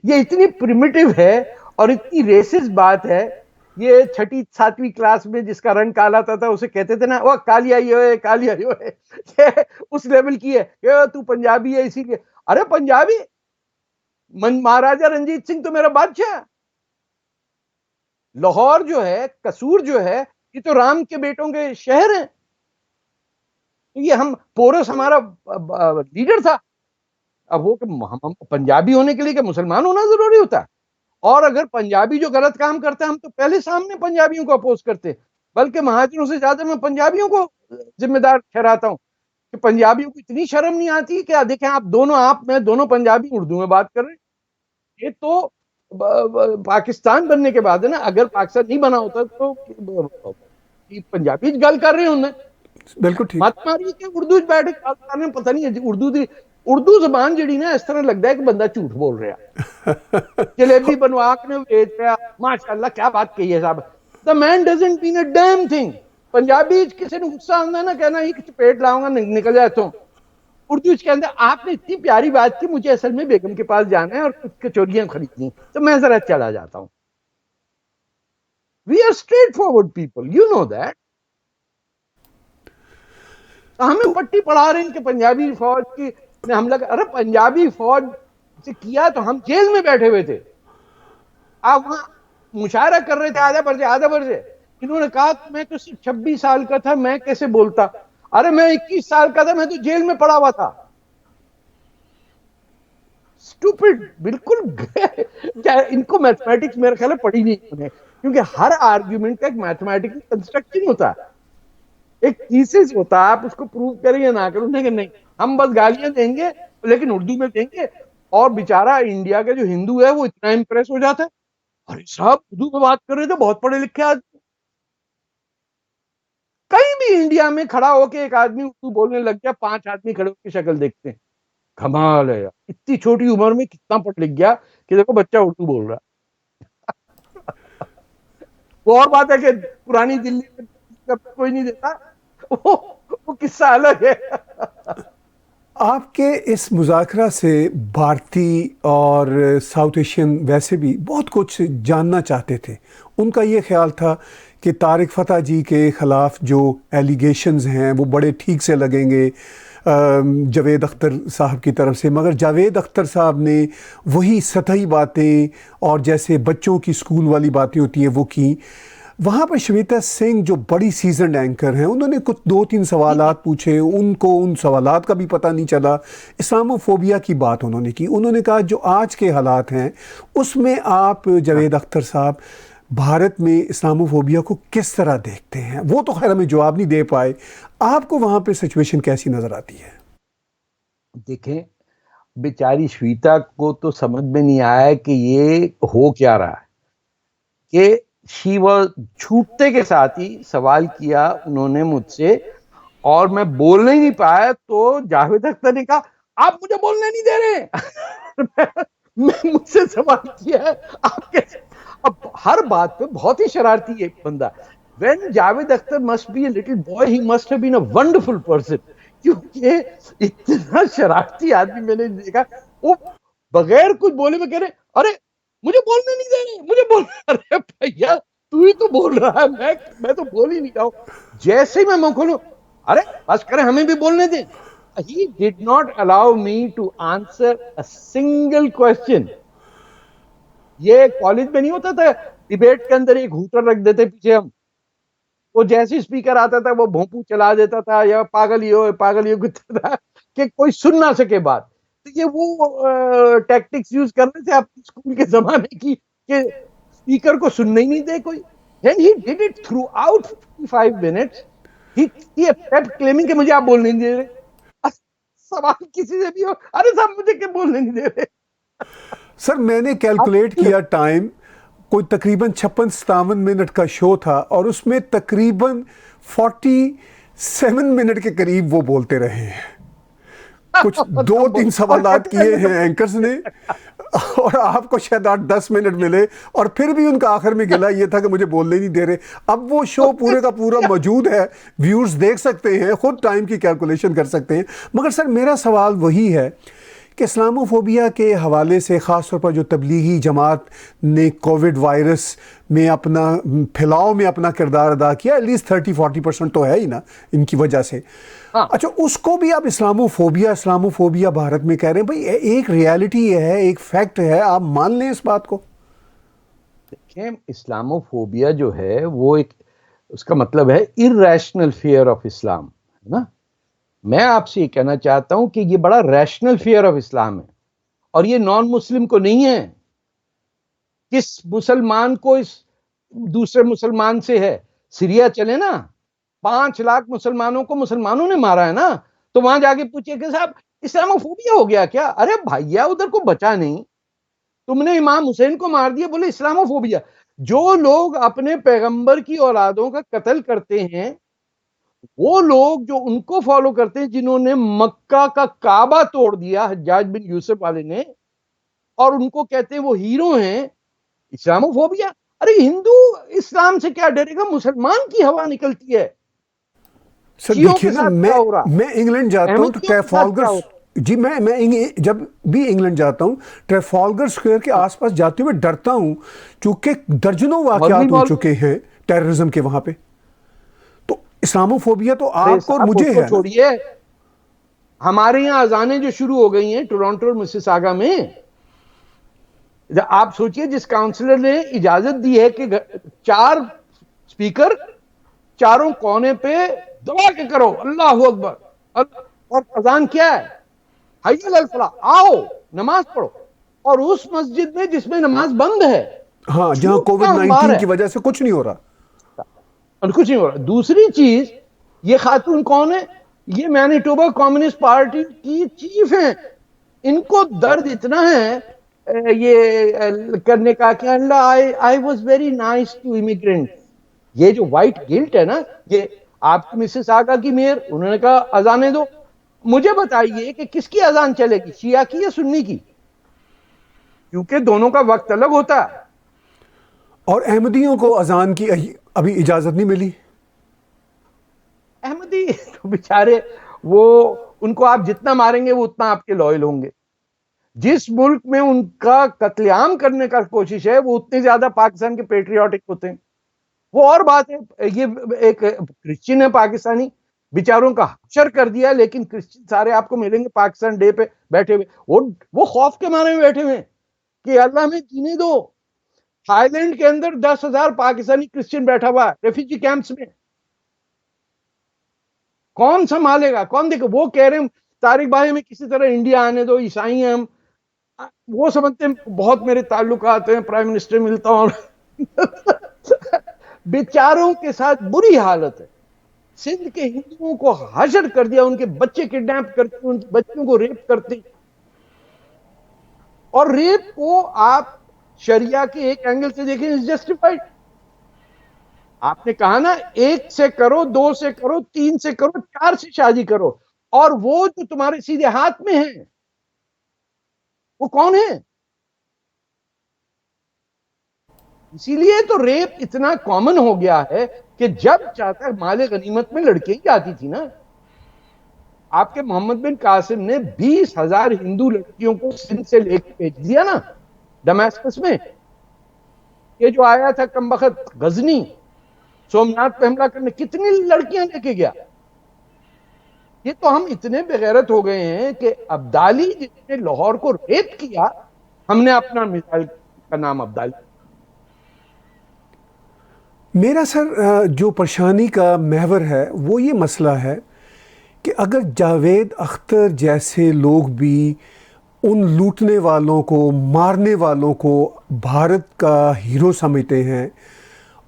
ये इतनी प्रिमिटिव है और इतनी रेसिस्ट बात है। ये छठी सातवीं क्लास में जिसका रंग काला था उसे कहते थे ना, वो काली आई हो, काली आई हो। ये उस लेवल की है, ये तू पंजाबी है इसीलिए। अरे पंजाबी, महाराजा रंजीत सिंह तो मेरा बादशाह। लाहौर जो है, कसूर जो है, ये तो राम के बेटों के शहर हैं। तो ये हम पोरस हमारा लीडर था। अब वो हम पंजाबी होने के लिए क्या मुसलमान होना जरूरी होता है? और अगर पंजाबी जो गलत काम करता है, हम तो पहले सामने पंजाबियों को अपोज करते, बल्कि महाजरों से ज्यादा मैं पंजाबियों को जिम्मेदार ठहराता हूं कि पंजाबियों को इतनी शर्म नहीं आती। क्या देखें आप दोनों, आप मैं दोनों पंजाबी उर्दू में बात कर रहे हैं, ये तो पाकिस्तान बनने के बाद है ना। अगर पाकिस्तान नहीं बना होता तो पंजाबी गल कर रहे होने, बिल्कुल ठीक। मत मारी कि उर्दू बैठ के गल कर रहे, पता नहीं उर्दू जबान जी ना इस तरह लगता है कि बंदा झूठ बोल रहा। जलेबी बनवा के बेच रहा, माशाल्लाह क्या बात कही है साहब। The man doesn't mean a damn thing. Punjabi किसी ने गुस्सा आंदा ना कहना ही चपेट लाऊंगा निकल जाए तो। उर्दू के अंदर आपने इतनी प्यारी बात की, मुझे असल में बेगम के पास जाना है और कुछ कचौरियां खरीदनी, तो मैं जरा चला जाता हूं। We are straightforward people, you know that. तो हमें तो पट्टी पढ़ा रहे हैं कि पंजाबी फौज की ने हमला अरे पंजाबी फौज से किया तो हम जेल में बैठे हुए थे, आप वहां मुशायरा कर रहे थे आधा बरसे। इन्होंने कहा कि मैं तो सिर्फ 26 साल का था, मैं कैसे बोलता। अरे मैं 21 साल का था, मैं तो जेल में पड़ा हुआ था। स्टूपिड, बिल्कुल। क्या इनको मैथमेटिक्स मेरे ख्याल पढ़ी नहीं इन्होंने, क्योंकि हर आर्ग्यूमेंट का एक मैथमेटिकल कंस्ट्रक्शन होता है, एक थीसिस होता है। आप उसको प्रूव करें या ना करें, कि नहीं हम बस गालियां देंगे लेकिन उर्दू में देंगे। और बेचारा इंडिया का जो हिंदू है वो इतना इंप्रेस हो जाता है, अरे साहब उर्दू में बात कर रहे थे, बहुत पढ़े लिखे आदमी। कहीं भी इंडिया में खड़ा होके एक आदमी उर्दू बोलने लग गया, 5 आदमी खड़े होकर शक्ल देखते हैं। कमाल है यार, इतनी छोटी उम्र में कितना पढ़ लिख गया कि देखो बच्चा उर्दू बोल रहा है। वो और बात है कि पुरानी दिल्ली में कोई नहीं देता, वो वो किस्सा अलग है। आपके इस मुज़ाकरा से भारतीय और साउथ एशियन वैसे भी बहुत कुछ जानना चाहते थे। उनका ये ख्याल था कि तारिक फ़तह जी के ख़िलाफ़ जो एलिगेशंस हैं वो बड़े ठीक से लगेंगे जावेद अख्तर साहब की तरफ से, मगर जावेद अख्तर साहब ने वही सतही बातें और जैसे बच्चों की स्कूल वाली बातें होती हैं वो की। वहाँ पर श्वेता सिंह जो बड़ी सीजन एंकर हैं, उन्होंने कुछ 2-3 सवालात पूछे, उनको उन सवालात का भी पता नहीं चला। इस्लामोफोबिया की बात उन्होंने की। उन्होंने कहा जो आज के हालात हैं उसमें आप जावेद अख्तर साहब भारत में इस्लामोफोबिया को किस तरह देखते हैं। वो तो खैर हमें जवाब नहीं दे पाए। आपको वहाँ पे सिचुएशन कैसी नज़र आती है? देखें, बेचारी श्वेता को तो समझ में नहीं आया कि ये हो क्या रहा है, कि शी वॉज छूटते के साथ ही सवाल किया उन्होंने मुझसे और मैं बोलने ही नहीं पाया। तो जावेद अख्तर ने कहा आप मुझे बोलने नहीं दे रहे। मैं मुझसे सवाल किया है आप कैसे। अब हर बात पे बहुत ही शरारती है बंदा। When Javed Akhtar must be a little boy, he must have been a wonderful person, क्योंकि इतना शरारती आदमी मैंने देखा। वो बगैर कुछ बोले में कह रहे अरे मुझे बोलने नहीं दे रहे, मुझे बोल। अरे भैया तू ही तो बोल रहा है, मैं तो बोल ही नहीं रहा हूं। जैसे ही मैं मुंह खोलूं, अरे बस करें हमें भी बोलने दें। He did not allow me to answer a single question. ये कॉलेज में नहीं होता था, डिबेट के अंदर एक हूटर रख देते पीछे हम, वो जैसे स्पीकर आता था वो भोंपू चला देता था या पागल ही हो करता था कि कोई सुन ना सके बात। तो ये वो टैक्टिक्स यूज कर रहे थे अपने स्कूल के जमाने की, कि स्पीकर को सुनने ही नहीं दे कोई। And he did it through out 55 minutes. He kept claiming कि मुझे आप बोलने नहीं दे रहे। सवाल किसी से भी हो, अरे साहब मुझे क्या बोलने नहीं दे रहे। सर मैंने कैलकुलेट किया टाइम, कोई तकरीबन 56-57 मिनट का शो था और उसमें तकरीबन 47 मिनट के करीब वो बोलते रहे हैं। कुछ 2-3 सवालात किए हैं एंकर्स ने और आपको शायद 8-10 मिनट मिले और फिर भी उनका आखिर में गिला ये था कि मुझे बोलने नहीं दे रहे। अब वो शो पूरे का पूरा मौजूद है, व्यूअर्स देख सकते हैं, खुद टाइम की कैलकुलेशन कर सकते हैं। मगर सर मेरा सवाल वही है कि इस्लामोफोबिया के हवाले से ख़ास तौर पर जो तबलीगी जमात ने कोविड वायरस में अपना फैलाव में अपना किरदार अदा किया, एटलीस्ट 30-40% तो है ही ना इनकी वजह से। हाँ, अच्छा, उसको भी आप इस्लामोफोबिया भारत में कह रहे हैं। भाई एक रियलिटी है, एक फैक्ट है, आप मान लें इस बात को। देखें इस्लामोफोबिया जो है वो एक, उसका मतलब है इरेशनल फियर ऑफ इस्लाम, है ना। मैं आपसे ये कहना चाहता हूं कि ये बड़ा रैशनल फियर ऑफ इस्लाम है और ये नॉन मुस्लिम को नहीं है। किस मुसलमान को इस दूसरे मुसलमान से है। सीरिया चले ना, 5 लाख मुसलमानों को मुसलमानों ने मारा है ना, तो वहां जाके पूछिए कि साहब इस्लामोफोबिया हो गया क्या। अरे भैया उधर को बचा नहीं, तुमने इमाम हुसैन को मार दिया, बोले इस्लामोफोबिया। जो लोग अपने पैगंबर की औलादों का कत्ल करते हैं, वो लोग जो उनको फॉलो करते हैं, जिन्होंने मक्का का काबा तोड़ दिया हज्जाज बिन यूसुफ वाले ने, और उनको कहते हैं वो हीरो हैं, इस्लामोफोबिया। अरे हिंदू इस्लाम से क्या डरेगा, मुसलमान की हवा निकलती है। सर शियों देखिए के ना, साथ क्या हो रहा, मैं इंग्लैंड जाता हूँ तो अहमदियों के साथ क्या ट्रैफॉल्गर, हो रहा। जी जब भी इंग्लैंड जाता हूँ ट्रैफॉल्गर स्क्वायर के आसपास जाते हुए डरता हूँ, क्योंकि दर्जनों मौलवी वाकयात हो मौलवी चुके हैं टेररिज्म के वहां पे। तो इस्लामोफोबिया तो अरे आपको और साहब मुझे उसको है ना। छोड़िए, हमारे यहाँ अजानें जो शुरू हो गई हैं टोरंटो और मिसिसागा में, आप सोचिए जिस काउंसलर ने इजाजत दी है कि 4 स्पीकर चारों कोने पे दबा के करो अल्लाह अकबर, और अजान क्या है, हय्यल अल फलाह, आओ नमाज पढ़ो, और उस मस्जिद में जिसमें नमाज बंद है, हाँ, जहां झूठ का कोविड अंबार 19 है की वजह से कुछ नहीं हो रहा। और कुछ नहीं हो रहा। दूसरी चीज, ये खातून कौन है, ये मैनिटोबा कम्युनिस्ट पार्टी की चीफ है। इनको दर्द इतना है ये करने का कि अल्लाह I I was very nice to immigrant. ये जो व्हाइट गिल्ट है ना, ये आपकी मिसेस आगा की मेयर, उन्होंने कहा अजाने दो। मुझे बताइए कि किसकी अजान चलेगी, शिया की या सुन्नी की, क्योंकि दोनों का वक्त अलग होता है। और अहमदियों को अजान की अभी इजाजत नहीं मिली। अहमदी तो बेचारे, वो उनको आप जितना मारेंगे वो उतना आपके लॉयल होंगे। जिस मुल्क में उनका कत्लेआम करने का कोशिश है, वो उतने ज्यादा पाकिस्तान के पेट्रियाटिक होते हैं। वो और बात है, ये एक क्रिश्चियन है पाकिस्तानी, बेचारों का हशर कर दिया, लेकिन क्रिश्चियन सारे आपको मिलेंगे पाकिस्तान डे पे बैठे हुए, वो खौफ के मारे में बैठे हुए हैं कि अल्लाह में जीने दो। थाईलैंड के अंदर 10,000 पाकिस्तानी क्रिश्चियन बैठा हुआ है रेफ्यूजी कैंप्स में। कौन संभालेगा, कौन देखेगा। वो कह रहे हैं तारिक भाई हमें किसी तरह इंडिया आने दो, ईसाई हैं हम। वो समझते हैं बहुत मेरे ताल्लुकात हैं, प्राइम मिनिस्टर मिलता हूं। बेचारों के साथ बुरी हालत है। सिंध के हिंदुओं को हाजिर कर दिया, उनके बच्चे किडनैप करते, उनके बच्चों को रेप करते। और रेप को आप शरिया के एक एंगल से देखें, इज जस्टिफाइड। आपने कहा ना, 1 से करो, 2 से करो, 3 से करो, 4 से शादी करो, और वो जो तुम्हारे सीधे हाथ में है वो कौन है। इसीलिए तो रेप इतना कॉमन हो गया है कि जब चाहता है, माले गनीमत में लड़कियां ही आती थी ना। आपके मोहम्मद बिन कासिम ने 20,000 हिंदू लड़कियों को सिंध से लेकर भेज दिया ना दमास्कस में। ये जो आया था कमबख्त गजनी, सोमनाथ पे हमला करने, कितनी लड़कियां लेके गया। ये तो हम इतने बेगैरत हो गए हैं कि अब्दाली जिसने लाहौर को रेप किया, हमने अपना मिसाइल का नाम अब्दाली। मेरा सर जो परेशानी का महवर है वो ये मसला है कि अगर जावेद अख्तर जैसे लोग भी उन लूटने वालों को, मारने वालों को भारत का हीरो समझते हैं,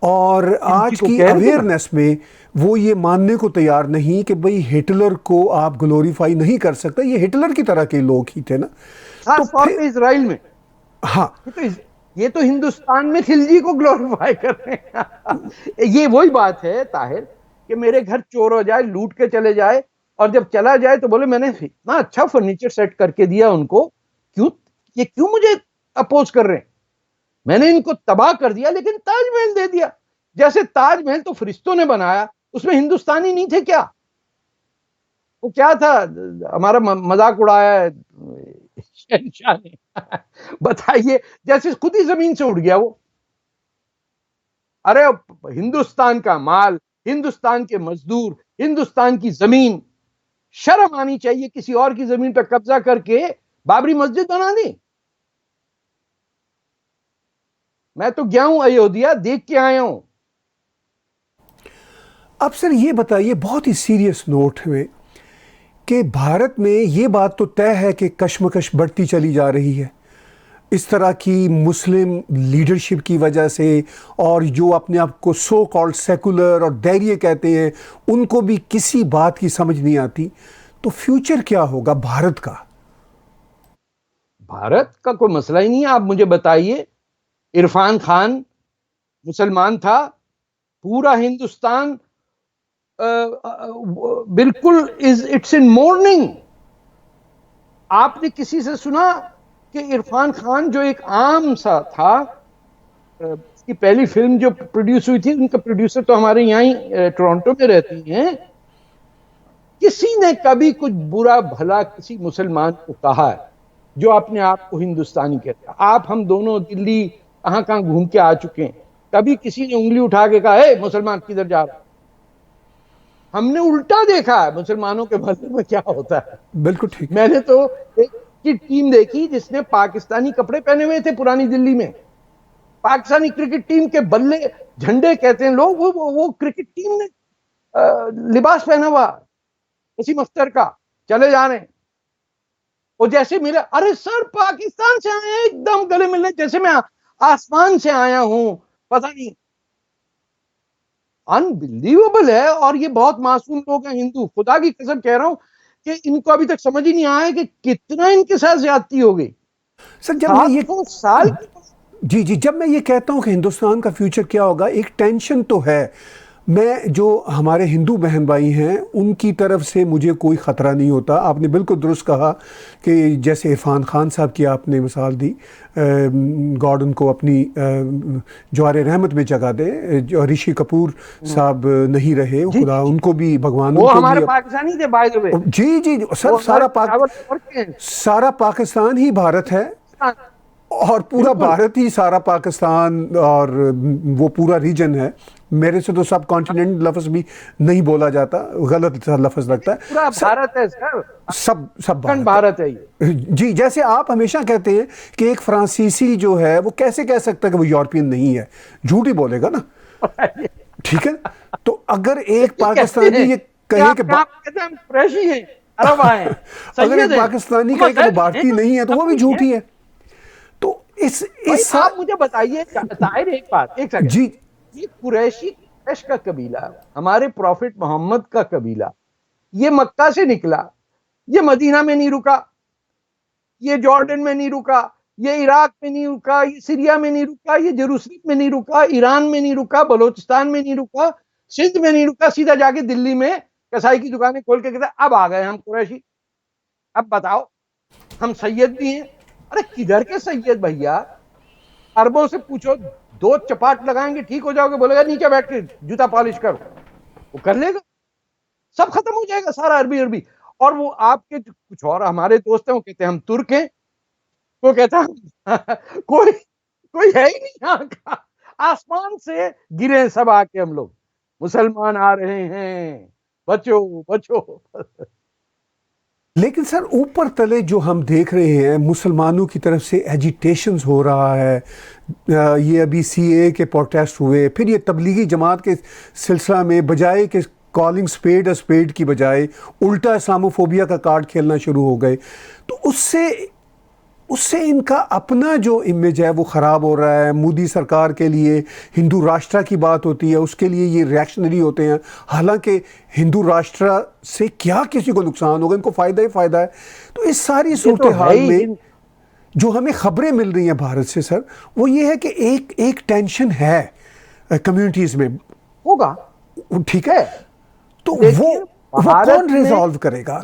और आज की अवेयरनेस में वो ये मानने को तैयार नहीं कि भाई हिटलर को आप ग्लोरीफाई नहीं कर सकते, ये हिटलर की तरह के लोग ही थे ना। खास तौर पे इसराइल में। हाँ, ये तो हिंदुस्तान में खिलजी को ग्लोरीफाई कर रहे हैं। ये वही बात है ताहिर, कि मेरे घर चोर हो जाए, लूट के चले जाए, और जब चला जाए तो बोले मैंने इतना अच्छा फर्नीचर सेट करके दिया उनको, ये क्यों मुझे अपोज कर रहे हैं। मैंने इनको तबाह कर दिया, लेकिन ताजमहल दे दिया। जैसे ताजमहल तो फरिश्तों ने बनाया, उसमें हिंदुस्तानी नहीं थे क्या। वो क्या था, हमारा मजाक उड़ाया है शहनशाह ने। बताइए, जैसे खुद ही जमीन से उड़ गया वो। अरे हिंदुस्तान का माल, हिंदुस्तान के मजदूर, हिंदुस्तान की जमीन, शर्म आनी चाहिए किसी और की जमीन पर कब्जा करके बाबरी मस्जिद बना दी। मैं तो गया हूं अयोध्या, देख के आया हूं। अब सर ये बताइए बहुत ही सीरियस नोट में कि भारत में ये बात तो तय है कि कशमकश बढ़ती चली जा रही है इस तरह की मुस्लिम लीडरशिप की वजह से, और जो अपने आप को सो कॉल्ड सेकुलर और धैर्य कहते हैं, उनको भी किसी बात की समझ नहीं आती। तो फ्यूचर क्या होगा भारत का? भारत का कोई मसला ही नहीं है। आप मुझे बताइए, इरफान खान मुसलमान था, पूरा हिंदुस्तान बिल्कुल इट्स इन मोर्निंग। आपने किसी से सुना कि इरफान खान जो एक आम सा था, उसकी पहली फिल्म जो प्रोड्यूस हुई थी, उनका प्रोड्यूसर तो हमारे यहाँ ही टोरंटो में रहती हैं, किसी ने कभी कुछ बुरा भला किसी मुसलमान को कहा है जो अपने आप को हिंदुस्तानी कहते हैं? आप हम दोनों दिल्ली कहां कहां घूम के आ चुके हैं, कभी किसी ने उंगली उठा के कहा है मुसलमान किधर जा रहा है? हमने उल्टा देखा है मुसलमानों के भले में क्या होता है। बिल्कुल ठीक। मैंने तो एक की टीम देखी जिसने पाकिस्तानी कपड़े पहने हुए थे पुरानी दिल्ली में, पाकिस्तानी क्रिकेट टीम के बल्ले झंडे कहते हैं लोग, वो क्रिकेट टीम ने लिबास पहना हुआ वसीम अख्तर का, चले जा रहे हैं। वो जैसे मिले, अरे सर पाकिस्तान से आए हैं, एकदम गले मिलने जैसे मैं आसमान से आया हूं, पता नहीं। अनबिलीवेबल है। और ये बहुत मासूम लोग हैं हिंदू, खुदा की कसम कह रहा हूं कि इनको अभी तक समझ ही नहीं आया कि कितना इनके साथ ज्यादती हो गई। सर जब मैं ये 700 साल जी, जब मैं ये कहता हूं कि हिंदुस्तान का फ्यूचर क्या होगा, एक टेंशन तो है। मैं जो हमारे हिंदू बहन भाई हैं उनकी तरफ से मुझे कोई ख़तरा नहीं होता। आपने बिल्कुल दुरुस्त कहा कि जैसे इरफान खान साहब की आपने मिसाल दी, गॉड उनको अपनी जवार रहमत में जगह दे। जो ऋषि कपूर साहब नहीं रहे, खुदा उनको भी, भगवान वो उनको हमारे भी। पाकिस्तानी थे बाय द वे। जी सर, सारा पाकिस्तान ही भारत है, और पूरा भारत ही सारा पाकिस्तान, और वो पूरा रीजन है। मेरे से तो सब कॉन्टिनेंट लफ्ज भी नहीं बोला जाता, गलत सा लफ्ज लगता है। पूरा भारत है सर, सब भारत है ये। जी, जैसे आप हमेशा कहते हैं कि एक फ्रांसीसी जो है वो कैसे कह सकता है कि वो यूरोपियन नहीं है, झूठ ही बोलेगा ना। ठीक है, तो अगर एक पाकिस्तानी ये कहे कि अगर एक पाकिस्तानी कहे कि वो भारतीय नहीं है तो वो भी झूठी है। तो इस आप मुझे बताइए ताहिर, एक बात, एक सेकंड जी, ये कुरैश का कबीला, हमारे प्रॉफिट मोहम्मद का कबीला, ये मक्का से निकला, ये मदीना में नहीं रुका, ये जॉर्डन में नहीं रुका, ये इराक में नहीं रुका, ये सीरिया में नहीं रुका, ये जेरूसलम में नहीं रुका, ईरान में नहीं रुका, बलोचिस्तान में नहीं रुका, सिंध में नहीं रुका, सीधा जाके दिल्ली में कसाई की दुकानें खोल के कहते अब आ गए हम कुरैशी। अब बताओ, हम सैयद भी हैं। अरे किधर के सैयद भैया, अरबों से पूछो, 2 चपाट लगाएंगे ठीक हो जाओगे, बोलेगा नीचे बैठ के जूता पॉलिश करो, वो कर लेगा, सब खत्म हो जाएगा सारा अरबी। और वो आपके कुछ और हमारे दोस्त हैं, वो कहते हैं हम तुर्क हैं, वो कहता है कोई है ही नहीं यहाँ का, आसमान से गिरे सब आके हम लोग, मुसलमान आ रहे हैं, बचो बचो। लेकिन सर ऊपर तले जो हम देख रहे हैं, मुसलमानों की तरफ से एजिटेशंस हो रहा है। ये अभी सीए के प्रोटेस्ट हुए, फिर ये तबलीगी जमात के सिलसिला में बजाय कि कॉलिंग स्पेड अ स्पेड की बजाय उल्टा इस्लामोफोबिया का कार्ड खेलना शुरू हो गए। तो उससे इनका अपना जो इमेज है वो ख़राब हो रहा है। मोदी सरकार के लिए हिंदू राष्ट्र की बात होती है, उसके लिए ये रिएक्शनरी होते हैं, हालांकि हिंदू राष्ट्र से क्या किसी को नुकसान होगा, इनको फ़ायदा ही फ़ायदा है। तो इस सारी सूरत हाल में जो हमें ख़बरें मिल रही हैं भारत से सर, वो ये है कि एक टेंशन है कम्युनिटीज़ में, होगा, ठीक है, तो वो कौन रिजॉल्व करेगा?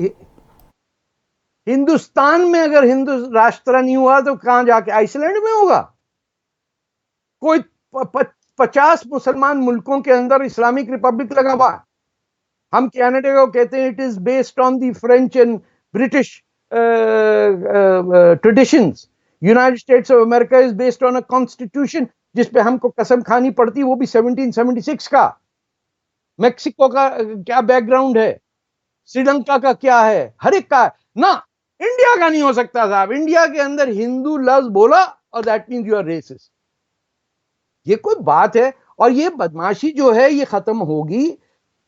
हिंदुस्तान में अगर हिंदू राष्ट्र नहीं हुआ तो कहां जाके आइसलैंड में होगा? कोई 50 मुसलमान मुल्कों के अंदर इस्लामिक रिपब्लिक लगा हुआ। हम कनाडा को कहते हैं it is based on the French and British traditions. United states of America is based on a constitution जिसपे हमको कसम खानी पड़ती, वो भी 1776 का। मेक्सिको का क्या बैकग्राउंड है, श्रीलंका का क्या है, हर एक का ना। इंडिया का नहीं हो सकता साहब। इंडिया के अंदर हिंदू लफ्ज बोला और that means you are racist. ये कोई बात है? और ये बदमाशी जो है ये खत्म होगी,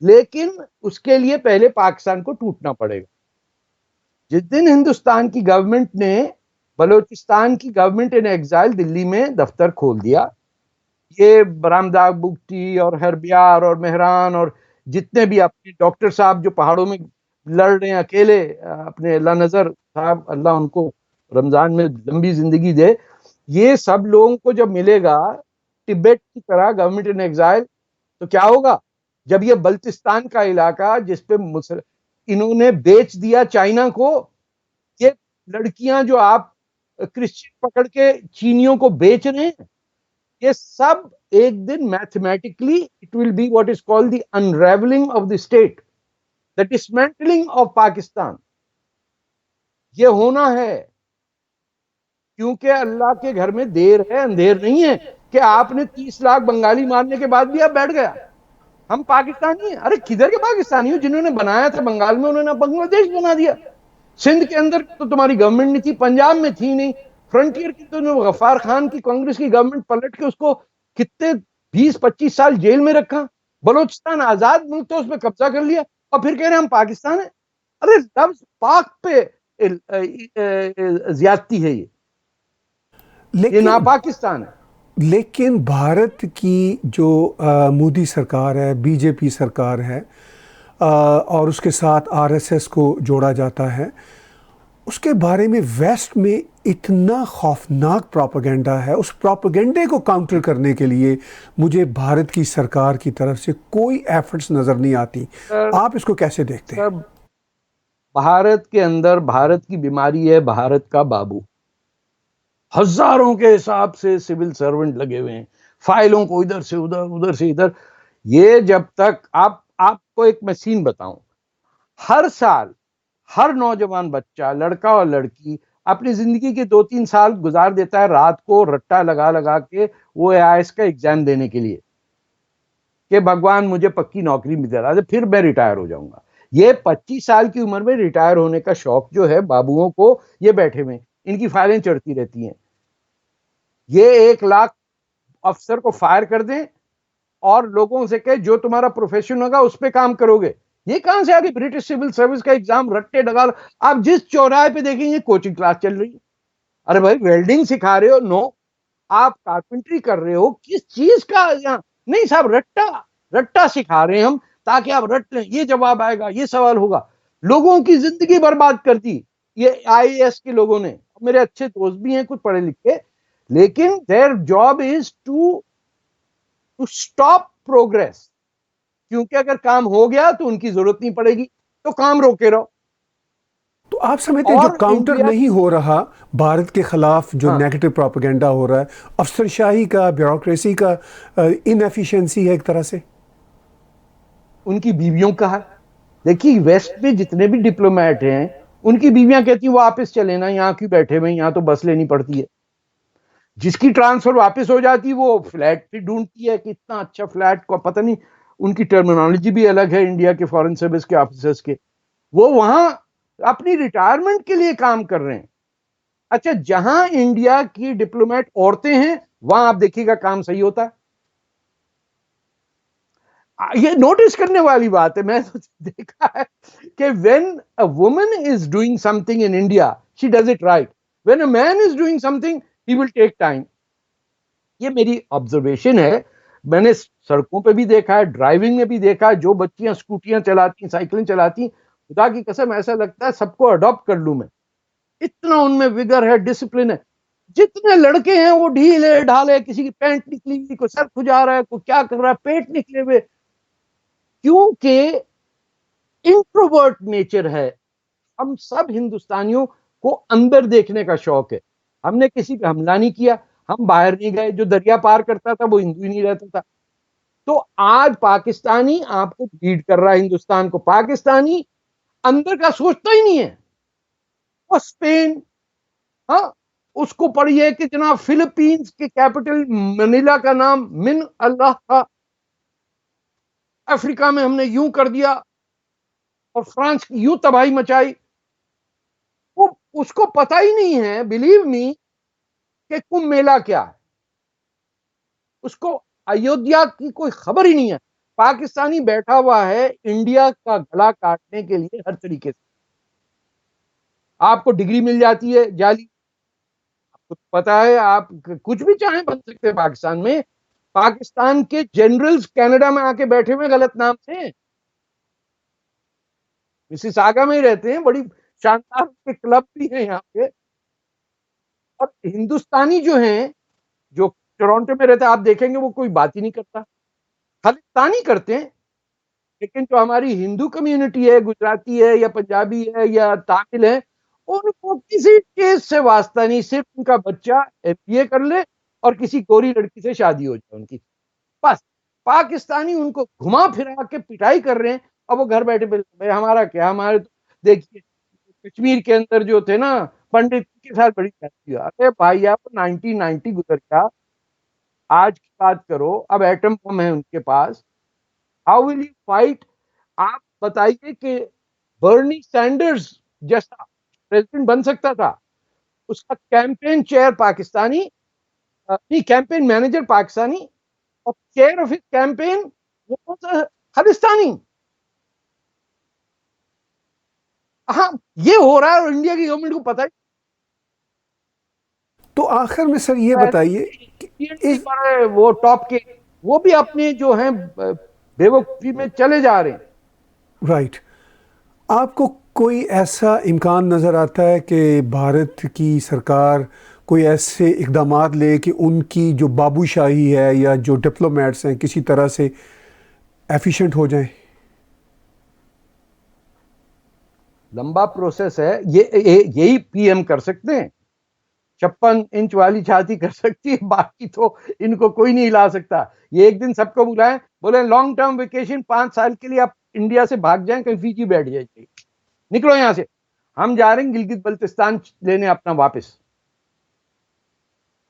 लेकिन उसके लिए पहले पाकिस्तान को टूटना पड़ेगा। जिस दिन हिंदुस्तान की गवर्नमेंट ने बलोचिस्तान की गवर्नमेंट इन एग्जाइल दिल्ली में दफ्तर खोल दिया, ये बरामदाग बुगटी और हरबियार और मेहरान और जितने भी अपने डॉक्टर साहब जो पहाड़ों में लड़ रहे हैं अकेले, अपने अल्लाह नजर साहब, अल्लाह उनको रमजान में लंबी जिंदगी दे, ये सब लोगों को जब मिलेगा तिब्बत की तरह गवर्नमेंट इन एग्जाइल, तो क्या होगा? जब ये बल्तिस्तान का इलाका जिसपे इन्होंने बेच दिया चाइना को, ये लड़कियां जो आप क्रिश्चियन पकड़ के चीनियों को बेच रहे हैं, ये सब एक दिन mathematically it will be what is called the unravelling of the state, the dismantling of Pakistan. ये होना है, क्योंकि अल्लाह के घर में देर है अंधेर नहीं है कि आपने 30 लाख बंगाली मारने के बाद भी आप बैठ गया। हम पाकिस्तानी हैं। अरे किधर के पाकिस्तानी हो? जिन्होंने बनाया था बंगाल में, उन्होंने बांग्लादेश बना दिया। सिंध के अंदर तो तुम्हारी गवर्नमेंट नहीं थी, पंजाब में थी नहीं, फ्रंटियर की तो गफ्फार खान की कांग्रेस की गवर्नमेंट पलट के उसको कितने 20-25 साल जेल में रखा। बलोचिस्तान आजाद मुल्क तो उसमें कब्जा कर लिया और फिर कह रहे हैं हम पाकिस्तान है। अरे लफ्ज पाक पे ज्यादती है, ये ना पाकिस्तान है। लेकिन भारत की जो मोदी सरकार है, बीजेपी सरकार है, और उसके साथ आरएसएस को जोड़ा जाता है, उसके बारे में वेस्ट में इतना खौफनाक प्रोपेगेंडा है। उस प्रोपेगेंडे को काउंटर करने के लिए मुझे भारत की सरकार की तरफ से कोई एफर्ट्स नज़र नहीं आती। आप इसको कैसे देखते हैं? भारत के अंदर भारत की बीमारी है, भारत का बाबू। हजारों के हिसाब से सिविल सर्वेंट लगे हुए हैं, फाइलों को इधर से उधर, उधर से इधर। ये जब तक आपको एक मशीन बताऊं, हर साल हर नौजवान बच्चा, लड़का और लड़की, अपनी जिंदगी के 2-3 साल गुजार देता है रात को रट्टा लगा लगा के वो आईएएस का एग्जाम देने के लिए कि भगवान मुझे पक्की नौकरी मिल रहा है, फिर मैं रिटायर हो जाऊंगा। ये 25 साल की उम्र में रिटायर होने का शौक जो है बाबुओं को, ये बैठे हुए, इनकी फाइलें चढ़ती रहती हैं। ये 1 लाख अफसर को फायर कर दें और लोगों से कहे जो तुम्हारा प्रोफेशन होगा उस पर काम करोगे। ये कहां से आ गई ब्रिटिश सिविल सर्विस का एग्जाम? रट्टे डगा। आप जिस चौराहे पे देखेंगे कोचिंग क्लास चल रही है। अरे भाई वेल्डिंग सिखा रहे हो? नो। आप कारपेंटरी कर रहे हो? किस चीज का यहाँ? नहीं साहब, रट्टा रट्टा सिखा रहे हैं हम, ताकि आप रट लें, ये जवाब आएगा, ये सवाल होगा। लोगों की जिंदगी बर्बाद कर दी ये आईएएस के लोगों ने। मेरे अच्छे दोस्त भी हैं कुछ पढ़े लिखे, लेकिन their job is to stop progress, क्योंकि अगर काम हो गया तो उनकी जरूरत नहीं पड़ेगी, तो काम रोके रहो। तो आप समझते हैं जो काउंटर नहीं हो रहा भारत के खिलाफ, जो नेगेटिव प्रोपेगेंडा हो रहा है, अफसरशाही का, ब्यूरोक्रेसी का इनएफिशिएंसी है एक तरह से? उनकी बीवियों का है। देखिए वेस्ट में जितने भी डिप्लोमेट हैं, उनकी बीवियां कहती हैं वापस चले ना, यहाँ क्यों बैठे हुए, यहाँ तो बस लेनी पड़ती है। जिसकी ट्रांसफर वापस हो जाती है वो फ्लैट भी ढूंढती है कि इतना अच्छा फ्लैट को, पता नहीं उनकी टर्मिनोलॉजी भी अलग है इंडिया के फॉरेन सर्विस के ऑफिसर्स के। वो वहां अपनी रिटायरमेंट के लिए काम कर रहे हैं। अच्छा, जहां इंडिया की डिप्लोमेट औरतें हैं वहां आप देखिएगा काम सही होता है। ये नोटिस करने वाली बात है। मैं तो देखा है कि when a woman is doing something in India she does it right, when a man is doing something he will take time. ये मेरी ऑब्जर्वेशन है। मैंने सड़कों पे भी देखा है, ड्राइविंग में भी देखा है। जो बच्चियां स्कूटियां चलाती, साइकिलें चलाती, खुदा की कसम ऐसा लगता है सबको अडॉप्ट कर लूं मैं। इतना उनमें विगर है, डिसिप्लिन है। जितने लड़के हैं वो ढीले ढाले, किसी की पैंट निकली हुई, कोई सर खुजा रहा है, कोई क्या कर रहा है, पेट निकले हुए, क्योंकि इंट्रोवर्ट नेचर है। हम सब हिंदुस्तानियों को अंदर देखने का शौक है। हमने किसी पे हमला नहीं किया, हम बाहर नहीं गए। जो दरिया पार करता था वो हिंदू ही नहीं रहता था। तो आज पाकिस्तानी आपको लीड कर रहा है, हिंदुस्तान को। पाकिस्तानी अंदर का सोचता ही नहीं है। वो स्पेन, हाँ, उसको पढ़िए कि जनाब फिलीपींस के कैपिटल मनीला का नाम मिन अल्लाह था। अफ्रीका में हमने यूं कर दिया और फ्रांस की यूं तबाही मचाई। वो उसको पता ही नहीं है, बिलीव मी, कि कुंभ मेला क्या है। उसको अयोध्या की कोई खबर ही नहीं है। पाकिस्तानी बैठा हुआ है इंडिया का गला काटने के लिए हर तरीके से। आपको डिग्री मिल जाती है जाली, आपको पता है आप कुछ भी चाहें बन सकते हैं पाकिस्तान में। पाकिस्तान के जनरल्स कनाडा में आके बैठे हुए गलत नाम से, मिसिसागा में ही रहते हैं। बड़ी शानदार के क्लब भी हैं यहाँ पे। और हिंदुस्तानी जो हैं, जो टोरंटो में रहता है, आप देखेंगे वो कोई बात ही नहीं करता। खालिस्तानी करते हैं, लेकिन जो हमारी हिंदू कम्युनिटी है, गुजराती है या पंजाबी है या तमिल है, उनको किसी चीज से वास्ता नहीं, सिर्फ उनका बच्चा एमबीए कर ले और किसी गोरी लड़की से शादी हो जाए उनकी, बस। पाकिस्तानी उनको घुमा फिरा के पिटाई कर रहे हैं, और वो घर बैठे भाई हमारा क्या, हमारे तो देखिए कश्मीर के अंदर जो थे ना पंडित के साथ बड़ी शादी हुई। अरे भाई आप 1990 गुजर गया, आज की बात करो, अब एटम बम है उनके पास, हाउ विल यू फाइट? आप बताइए कि बर्नी सैंडर्स जैसा प्रेसिडेंट बन सकता था, उसका कैंपेन चेयर पाकिस्तानी, नहीं कैंपेन मैनेजर पाकिस्तानी, और चेयर ऑफ हिज कैंपेन वो खालिस्तानी। हाँ, ये हो रहा है और इंडिया की गवर्नमेंट को पता तो आखिर में सर ये है। बताइए कि PNC इस पर वो टॉप के, वो भी अपने जो हैं बेवकूफी में चले जा रहे हैं। राइट, आपको कोई ऐसा इम्कान नज़र आता है कि भारत की सरकार कोई ऐसे इकदाम ले कि उनकी जो बाबूशाही है या जो डिप्लोमेट्स हैं किसी तरह से एफिशिएंट हो जाएं? लंबा प्रोसेस है यही पीएम कर सकते हैं। 56 इंच वाली छाती कर सकती है, बाकी तो इनको कोई नहीं हिला सकता। ये एक दिन सबको बुलाएं, बोले लॉन्ग टर्म वेकेशन 5 साल के लिए आप इंडिया से भाग जाएं, कहीं फीजी बैठ जाइए, निकलो यहां से, हम जा रहे हैं गिलगित बल्तिस्तान लेने अपना वापस।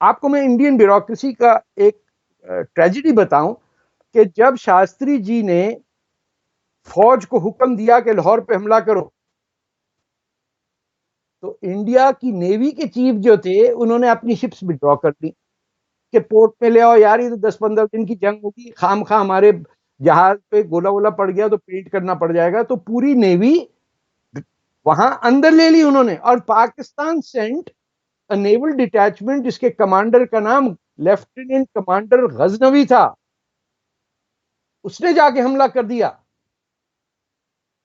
आपको मैं इंडियन ब्यूरोक्रेसी का एक ट्रेजेडी बताऊं कि जब शास्त्री जी ने फौज को हुक्म दिया कि लाहौर पे हमला करो, तो इंडिया की नेवी के चीफ जो थे उन्होंने अपनी शिप्स विड्रॉ कर दी कि पोर्ट में ले आओ यार, ये तो 10-15 दिन की जंग होगी, खाम खा हमारे जहाज पे गोला वोला पड़ गया तो पेंट करना पड़ जाएगा। तो पूरी नेवी वहां अंदर ले ली उन्होंने, और पाकिस्तान सेंट नेवल डिटैचमेंट जिसके कमांडर का नाम लेफ्टिनेंट कमांडर गजनवी था, उसने जाके हमला कर दिया।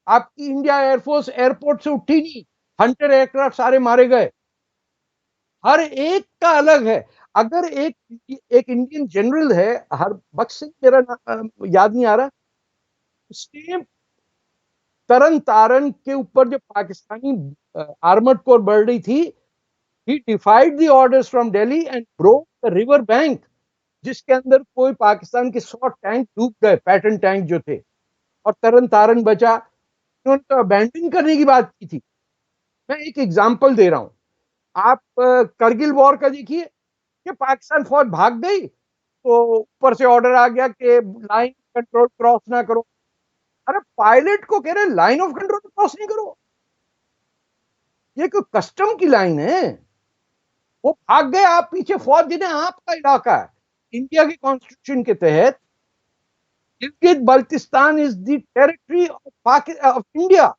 आपकी इंडिया एयरफोर्स एयरपोर्ट से उठी नहीं, हंटर एयरक्राफ्ट सारे मारे गए, हर एक का अलग है। अगर एक एक इंडियन जनरल है, हर बख्श सिंह मेरा याद नहीं आ रहा, उसने तरन तारन के ऊपर जो पाकिस्तानी आर्मर्ड कोर बढ़ रही थी, he defied the orders from Delhi and broke the river bank, जिसके अंदर कोई पाकिस्तान के 100 टैंक डूब गए, पैटर्न टैंक जो थे, और तरन तारन बचा। उन्होंने तो अबैंडन करने की बात की थी। मैं एक एग्जांपल दे रहा हूं, आप करगिल वॉर का देखिए कि पाकिस्तान फौज भाग गई तो ऊपर से ऑर्डर आ गया कि लाइन कंट्रोल क्रॉस ना करो। अरे पायलट को कह रहे लाइन ऑफ कंट्रोल क्रॉस नहीं करो, ये कोई कस्टम की लाइन है। वो भाग गए, आप पीछे फौज जिन्हें आपका इलाका है। इंडिया के कॉन्स्टिट्यूशन के तहत Gilgit Baltistan is the territory of India.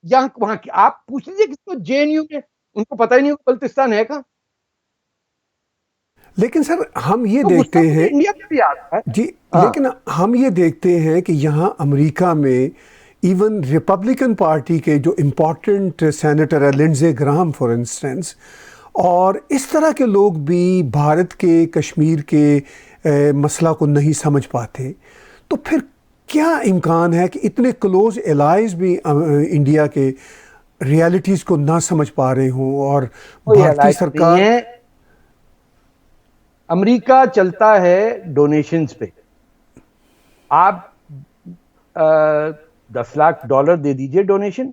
यहां वहां की आप पूछ लीजिए किसको, जेएनयू में, उनको पता ही नहीं होगा बल्तिस्तान है कहां। लेकिन सर हम ये तो देखते गुस्सा मुझे हैं इंडिया का भी आता है। जी, हाँ, लेकिन हम ये देखते हैं कि यहाँ अमेरिका में इवन रिपब्लिकन पार्टी के जो इम्पोर्टेंट सेनेटर है लिंडजे ग्राहम फॉर इंस्टेंस, और इस तरह के लोग भी भारत के कश्मीर के मसला को नहीं समझ पाते। तो फिर क्या इम्कान है कि इतने क्लोज एलाइज भी इंडिया के रियलिटीज़ को ना समझ पा रहे हों, और कोई भारतीय अलायंस नहीं सरकार? है। अमेरिका चलता है डोनेशंस पे। आप 10 लाख डॉलर दे दीजिए डोनेशन,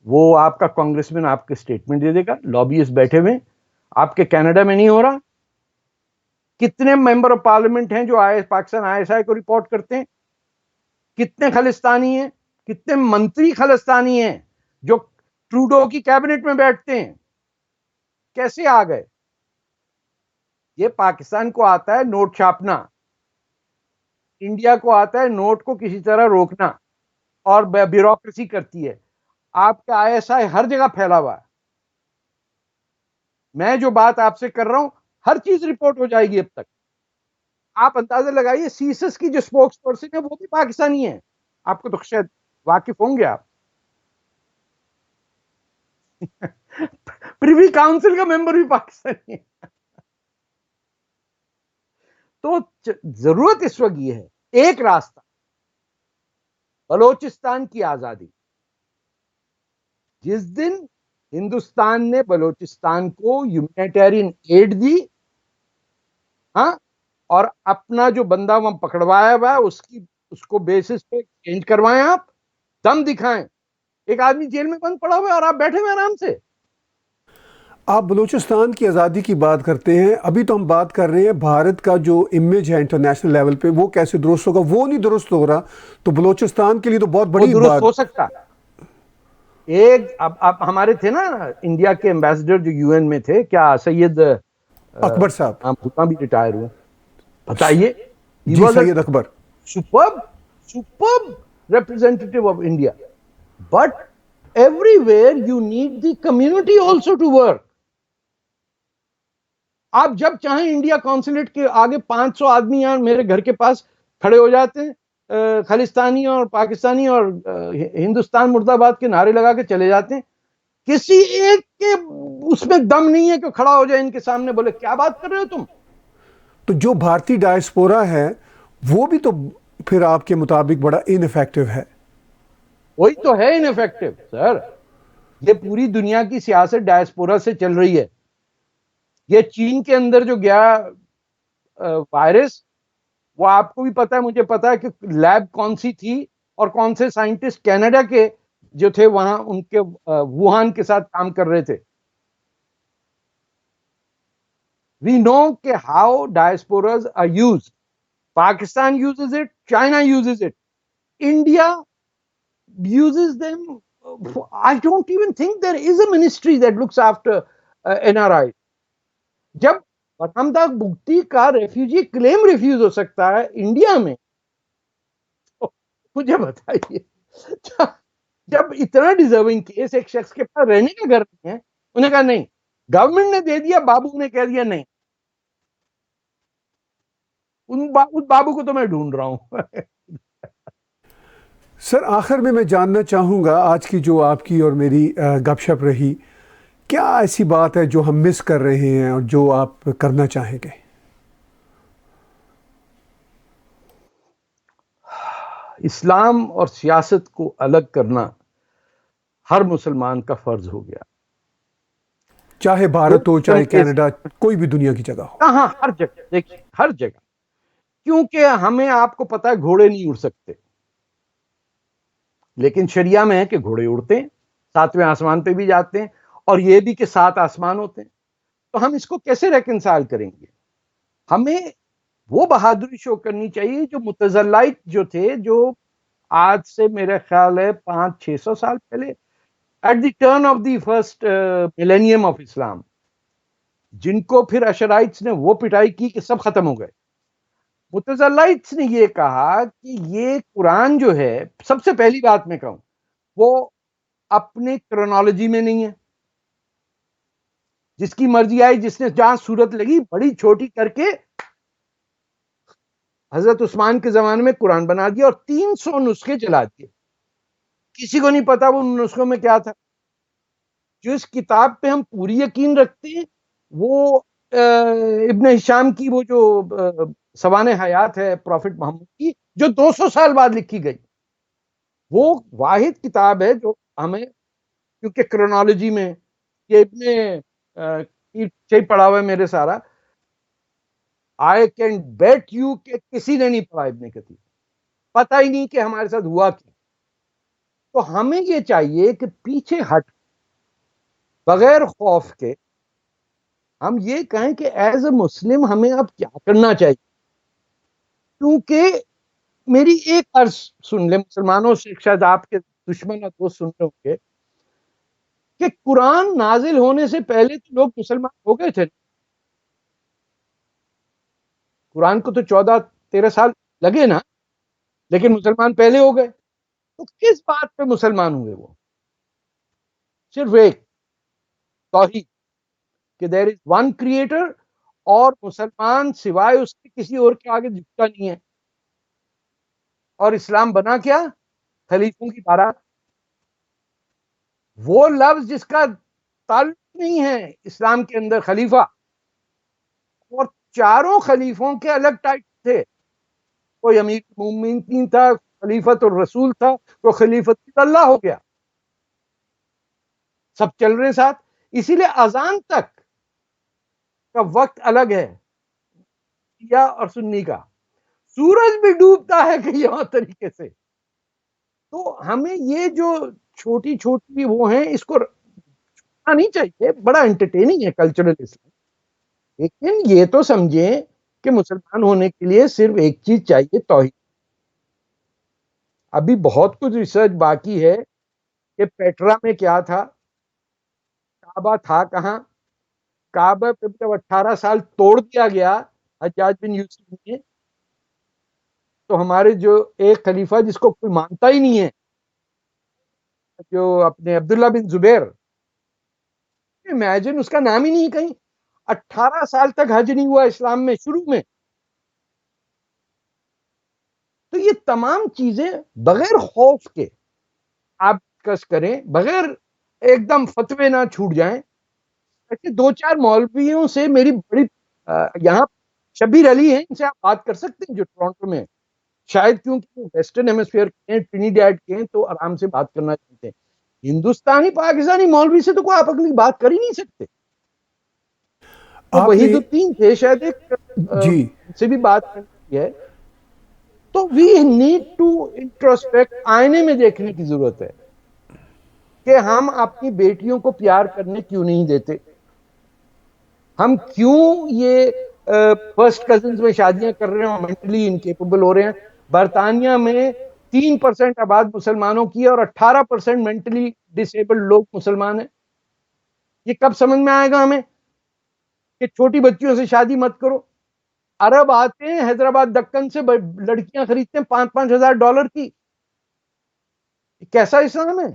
वो आपका कांग्रेसमैन आपके स्टेटमेंट दे देगा, लॉबीइस्ट बैठे हुए। आपके कनाडा में नहीं हो रहा। कितने मेंबर ऑफ पार्लियामेंट हैं जो पाकिस्तान आईएसआई को रिपोर्ट करते हैं? कितने खालिस्तानी हैं? कितने मंत्री खालिस्तानी हैं जो ट्रूडो की कैबिनेट में बैठते हैं? कैसे आ गए? ये पाकिस्तान को आता है नोट छापना, इंडिया को आता है नोट को किसी तरह रोकना, और ब्यूरोक्रेसी करती है। आपका आईएसआई हर जगह फैला हुआ है। मैं जो बात आपसे कर रहा हूं, हर चीज रिपोर्ट हो जाएगी अब तक। आप अंदाजा लगाइए, सीसस की जो स्पोक्स पर्सन है वो भी पाकिस्तानी है। आपको तो शायद वाकिफ होंगे आप। प्रिवी काउंसिल का मेंबर भी पाकिस्तानी है। तो जरूरत इस वक्त ये है, एक रास्ता बलोचिस्तान की आजादी। जिस दिन हिंदुस्तान ने बलोचिस्तान को ह्यूमैनिटेरियन एड दी, हाँ, और अपना जो बंदा वहां पकड़वाया हुआ है उसको बेसिस पे चेंज करवाएं, आप दम दिखाएं। एक आदमी जेल में बंद पड़ा हुआ है और आप बैठे हुए आराम से। आप बलूचिस्तान की आज़ादी की बात करते हैं, अभी तो हम बात कर रहे हैं भारत का जो इमेज है इंटरनेशनल लेवल पे, वो कैसे दुरुस्त होगा? वो नहीं दुरुस्त हो रहा, तो बलूचिस्तान के लिए तो बहुत वो बड़ी दुरुस्त बात। हो सकता। एक अब हमारे थे ना इंडिया के एम्बेसडर जो यूएन में थे, क्या सैयद अकबर साहब। नाम भूलना, भी रिटायर हुए। बताइए, ही जी, was a Syed Akbar. Superb superb representative of India. But everywhere you need the community also to work. आप जब चाहें इंडिया कॉन्सुलेट के आगे 500 आदमी यहाँ मेरे घर के पास खड़े हो जाते हैं, खालिस्तानी और पाकिस्तानी और हिंदुस्तान मुर्दाबाद के नारे लगा के चले जाते हैं। किसी एक के उसमें दम नहीं है कि खड़ा हो जाए इनके सामने, बोले क्या बात कर रहे हो तुम। तो जो भारतीय डायस्पोरा है वो भी तो फिर आपके मुताबिक बड़ा इनफेक्टिव है। वही तो है इनफेक्टिव सर। ये पूरी दुनिया की सियासत डायस्पोरा से चल रही है। ये चीन के अंदर जो गया वायरस, वो आपको भी पता है, मुझे पता है कि लैब कौन सी थी और कौन से साइंटिस्ट कनाडा के जो थे वहां उनके वुहान के साथ काम कर रहे थे। वी नो कि how diasporas are used. Pakistan uses it, China uses it, India uses them. I don't even think there is a ministry that looks after NRI. जब बरहमदा बुगटी का रेफ्यूजी क्लेम रिफ्यूज हो सकता है इंडिया में, तो मुझे बताइए, जब इतना डिजर्विंग केस एक शख्स के पास रहने का घर नहीं है, उन्हें कहा नहीं, गवर्नमेंट ने दे दिया, बाबू ने कह दिया नहीं। उस बाबू को तो मैं ढूंढ रहा हूं। सर, आखिर में मैं जानना चाहूँगा, आज की जो आपकी और मेरी गपशप रही, क्या ऐसी बात है जो हम मिस कर रहे हैं और जो आप करना चाहेंगे? इस्लाम और सियासत को अलग करना हर मुसलमान का फर्ज हो गया, चाहे भारत हो, चाहे कनाडा, कोई भी दुनिया की जगह हो। हाँ, हर जगह। देखिए, हर जगह, क्योंकि हमें, आपको पता है, घोड़े नहीं उड़ सकते, लेकिन शरिया में है कि घोड़े उड़ते हैं, सातवें आसमान पे भी जाते हैं, और ये भी कि 7 आसमान होते हैं। तो हम इसको कैसे रेकंसाइल करेंगे? हमें वो बहादुरी शो करनी चाहिए जो मुतज़ल्लाइत जो थे, जो आज से मेरे ख्याल है 500-600 साल पहले, at the turn off the first millennium of Islam, जिनको फिर अशराइट्स ने वो पिटाई की कि सब खत्म हो गए। मुतज़ल्लाइट्स ने ये कहा कि ये कुरान जो है, सबसे पहली बात मैं कहूं, वो अपने क्रोनोलॉजी में नहीं है। जिसकी मर्जी आई, जिसने जहां सूरत लगी बड़ी छोटी करके हजरत उस्मान के जमाने में कुरान बना दिया और 300 नुस्खे जला दिए। किसी को नहीं पता वो नुस्खों में क्या था। जो इस किताब पे हम पूरी यकीन रखते हैं, वो इब्न हिशाम की वो जो सवाने हयात है प्रॉफिट मोहम्मद की, जो 200 साल बाद लिखी गई, वो वाहिद किताब है जो हमें, क्योंकि क्रोनोलॉजी में ये इब्ने पीछे पढ़ा हुआ है मेरे सारा, आई कैन बेट यू कि किसी ने नहीं पढ़ा इब्ने कतीर, पता ही नहीं कि हमारे साथ हुआ क्या। तो हमें ये चाहिए कि पीछे हट, बगैर खौफ के, हम ये कहें कि एज ए मुस्लिम हमें अब क्या करना चाहिए। क्योंकि मेरी एक अर्ज सुन ले मुसलमानों से, शायद आपके दुश्मन और दोस्त सुन रहे होंगे, कि कुरान नाजिल होने से पहले तो लोग मुसलमान हो गए थे। कुरान को तो 14-13 साल लगे ना, लेकिन मुसलमान पहले हो गए। तो किस बात पे मुसलमान हुए? वो सिर्फ एक, तौहीद, कि देयर इज वन क्रिएटर, और मुसलमान सिवाय उसके किसी और के आगे झुकता नहीं है। और इस्लाम बना क्या? खलीफों की बारात। वो लफ्ज जिसका ताल्लुक नहीं है इस्लाम के अंदर खलीफा, और चारों खलीफों के अलग टाइटल थे। कोई अमीर मोमिन था, खलीफतुर रसूल था, तो खलीफतुल अल्लाह हो गया, सब चल रहे साथ। इसीलिए अजान तक का वक्त अलग है शिया और सुन्नी का। सूरज भी डूबता है कई और तरीके से। तो हमें ये जो छोटी छोटी वो हैं, इसको रखना नहीं चाहिए। बड़ा एंटरटेनिंग है कल्चरल इस्लाम, लेकिन ये तो समझें कि मुसलमान होने के लिए सिर्फ एक चीज चाहिए, तौहीद। अभी बहुत कुछ रिसर्च बाकी है कि पेट्रा में क्या था, काबा था कहाँ, काबा पे जब 18 साल तोड़ दिया गया हज्जाज बिन यूसुफ ने, तो हमारे जो एक खलीफा जिसको कोई मानता ही नहीं है, जो अपने अब्दुल्ला बिन जुबैर, इमेजिन, उसका नाम ही नहीं कहीं। 18 साल तक हज नहीं हुआ इस्लाम में शुरू में। तो ये तमाम चीजें बगैर खौफ के आप डिस्कस करें, बगैर एकदम फतवे ना छूट जाएं। ऐसे दो चार मौलवियों से मेरी बड़ी यहाँ शबीर अली हैं, इनसे आप बात कर सकते हैं जो टोरंटो में, शायद क्योंकि वो वेस्टर्न हेमिस्फीयर के हैं, ट्रिनिडैड के हैं, तो आराम से बात करना चाहते हैं। हिंदुस्तानी पाकिस्तानी मौलवी से तो कोई आप अगली बात कर ही नहीं सकते। तो आपने वहीदुद्दीन थे शायद एक जी से भी बात करनी है। तो वी नीड टू इंट्रोस्पेक्ट, आईने में देखने की जरूरत है कि हम अपनी बेटियों को प्यार करने क्यों नहीं देते, हम क्यों ये फर्स्ट कजिन्स में शादियां कर रहे हैं और मेंटली इनकेपेबल हो रहे हैं। बरतानिया में 3% आबाद मुसलमानों की है और 18% मेंटली डिसेबल्ड लोग मुसलमान हैं। ये कब समझ में आएगा हमें कि छोटी बच्चियों से शादी मत करो। अरब आते हैं हैदराबाद दक्कन से, लड़कियां खरीदते हैं $5,000 की। कैसा इस्लाम है?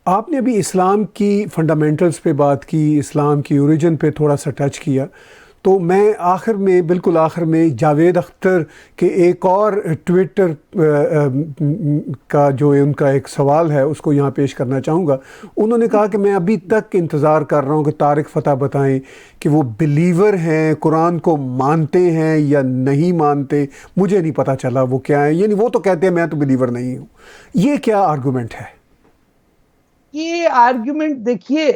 आपने अभी इस्लाम की फंडामेंटल्स पे बात की, इस्लाम की ओरिजिन पे थोड़ा सा टच किया, तो मैं आखिर में, बिल्कुल आखिर में, जावेद अख्तर के एक और ट्विटर का जो उनका एक सवाल है उसको यहाँ पेश करना चाहूँगा। उन्होंने कहा कि मैं अभी तक इंतज़ार कर रहा हूँ कि तारिक फ़तह बताएं कि वो बिलीवर हैं, कुरान को मानते हैं या नहीं मानते। मुझे नहीं पता चला वो क्या है। यानी वो तो कहते हैं मैं तो बिलीवर नहीं हूँ। ये क्या आर्गूमेंट है? ये आर्ग्यूमेंट देखिए,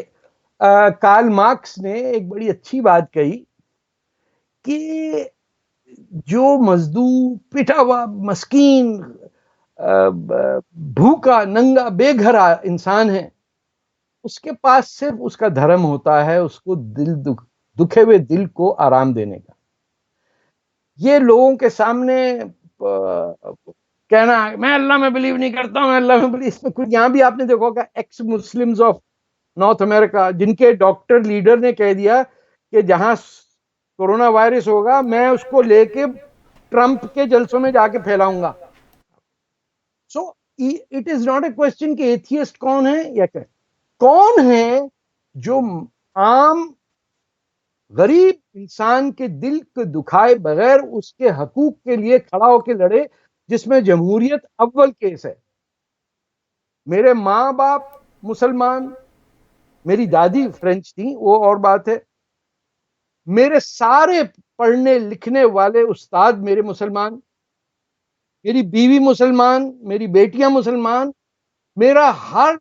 कार्ल मार्क्स ने एक बड़ी अच्छी बात कही कि जो मजदूर, पिटा हुआ, मस्कीन, भूखा, नंगा, बेघरा इंसान है, उसके पास सिर्फ उसका धर्म होता है, उसको दुखे हुए दिल को आराम देने का। ये लोगों के सामने कहना मैं अल्लाह में बिलीव नहीं करता हूं, मैं अल्लाह में बिलीव, इसमें कुछ। यहां भी आपने देखा होगा x Muslims of north America, जिनके डॉक्टर लीडर ने कह दिया कि जहां कोरोना वायरस होगा मैं उसको लेके ट्रंप के जलसों में जाके फैलाऊंगा। So it is not a question कि एथियस्ट कौन है या क्या, कौन है जो आम गरीब इंसान के दिल को दुखाए बगैर उसके हकूक के लिए खड़ा होकर लड़े, जिसमें जमहूरियत अव्वल केस है। मेरे माँ बाप मुसलमान, मेरी दादी फ्रेंच थी, वो और बात है। मेरे सारे पढ़ने लिखने वाले उस्ताद मेरे मुसलमान, मेरी बीवी मुसलमान, मेरी बेटियां मुसलमान, मेरा हर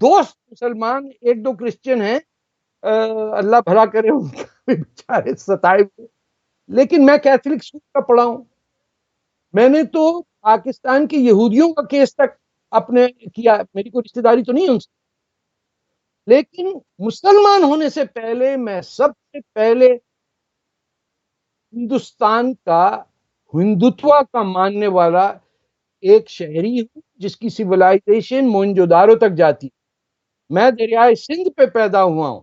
दोस्त मुसलमान। एक दो क्रिश्चियन हैं, अल्लाह भला करे उनका भी, बेचारे सताए हुए। लेकिन मैं कैथोलिक स्कूल का पढ़ा हूं। मैंने तो पाकिस्तान के यहूदियों का केस तक अपने किया, मेरी कोई रिश्तेदारी तो नहीं है उनसे, लेकिन मुसलमान होने से पहले मैं सबसे पहले हिंदुस्तान का हिंदुत्व का मानने वाला एक शहरी हूं, जिसकी सिविलाइजेशन मोहनजोदारो तक जाती। मैं दरियाए सिंध पे पैदा हुआ हूं।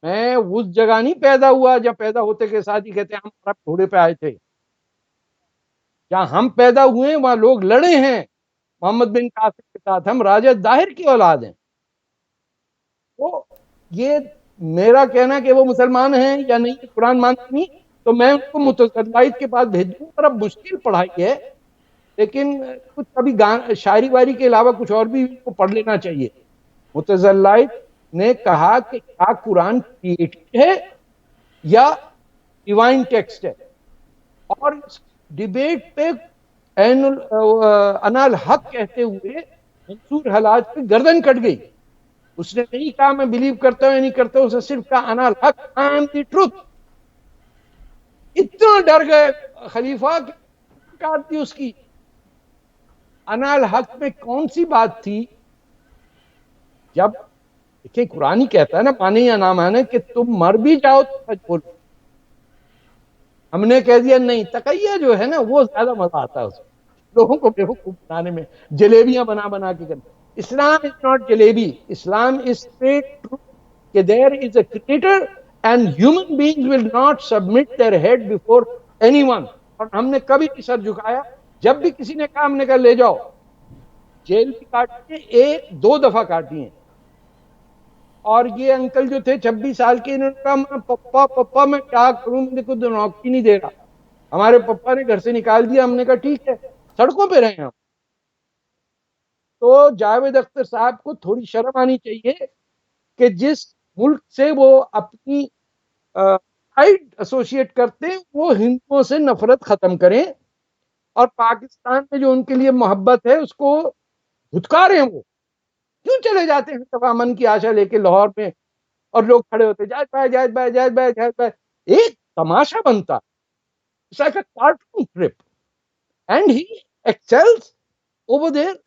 मैं उस जगह नहीं पैदा हुआ जहां पैदा होते के साथ ही कहते हैं हम अरब घोड़े पे आए थे। जहां हम पैदा हुए वहां लोग लड़े हैं मोहम्मद बिन कासिम के साथ। हम राजा दाहिर की औलाद हैं। तो ये मेरा कहना कि वो मुसलमान हैं या नहीं, कुरान मानते नहीं, तो मैं उनको मुतज़ल्लाइत के पास भेज दूंगा। पर अब मुश्किल पढ़ाई है, लेकिन कुछ कभी शायरी वायरी के अलावा कुछ और भी उनको पढ़ लेना चाहिए। मुतज़ल्लाइत ने कहा कि क्या कुरान क्रिएटेड है या डिवाइन टेक्स्ट है, और इस डिबेट पे अनाल हक कहते हुए मंसूर हलाज की गर्दन कट गई। उसने नहीं कहा मैं बिलीव करता हूं या नहीं करता हूं, उसने सिर्फ कहा अनाल हक, आई एम द ट्रुथ। इतना डर गए खलीफा कि काट दी उसकी। अनाल हक में कौन सी बात थी? जब देखिए कुरान ही कहता है ना, माने या ना माने, कि तुम मर भी जाओ तो सच बोलो। हमने कह दिया नहीं, तकैया जो है ना वो ज्यादा मजा आता है उसमें, लोगों को बेवकूफ बनाने में, जलेबियां बना बना के करने। Islam is not jalebi, Islam is straight truth कि there is a creator and human beings will not submit their head before anyone. और हमने कभी भी सर झुकाया। जब भी किसी ने कहा हमने कहा ले जाओ, जेल भी काटी है, 1-2 दफा काटी है। और ये अंकल जो थे 26 साल के, इन्होंने कहा मैं पप्पा पप्पा मैं क्या करूं, मुझे खुद नौकरी नहीं दे रहा। हमारे पप्पा ने घर से निकाल दिया। हमने कहा ठीक है, सड़कों पे रहे हम। तो जावेद अख्तर साहब को थोड़ी शर्म आनी चाहिए कि जिस मुल्क से वो अपनी साइड एसोसिएट करते हैं, वो हिंदुओं से नफरत खत्म करें, और पाकिस्तान में जो उनके लिए मोहब्बत है उसको धुतकारें। वो क्यों चले जाते हैं दफा अमन की आशा लेके लाहौर में, और लोग खड़े होते जायद भाई जायद भाई जायद भाई जायद भाई। एक तमाशा बनता, it's like a cartoon trip, and he excels over there.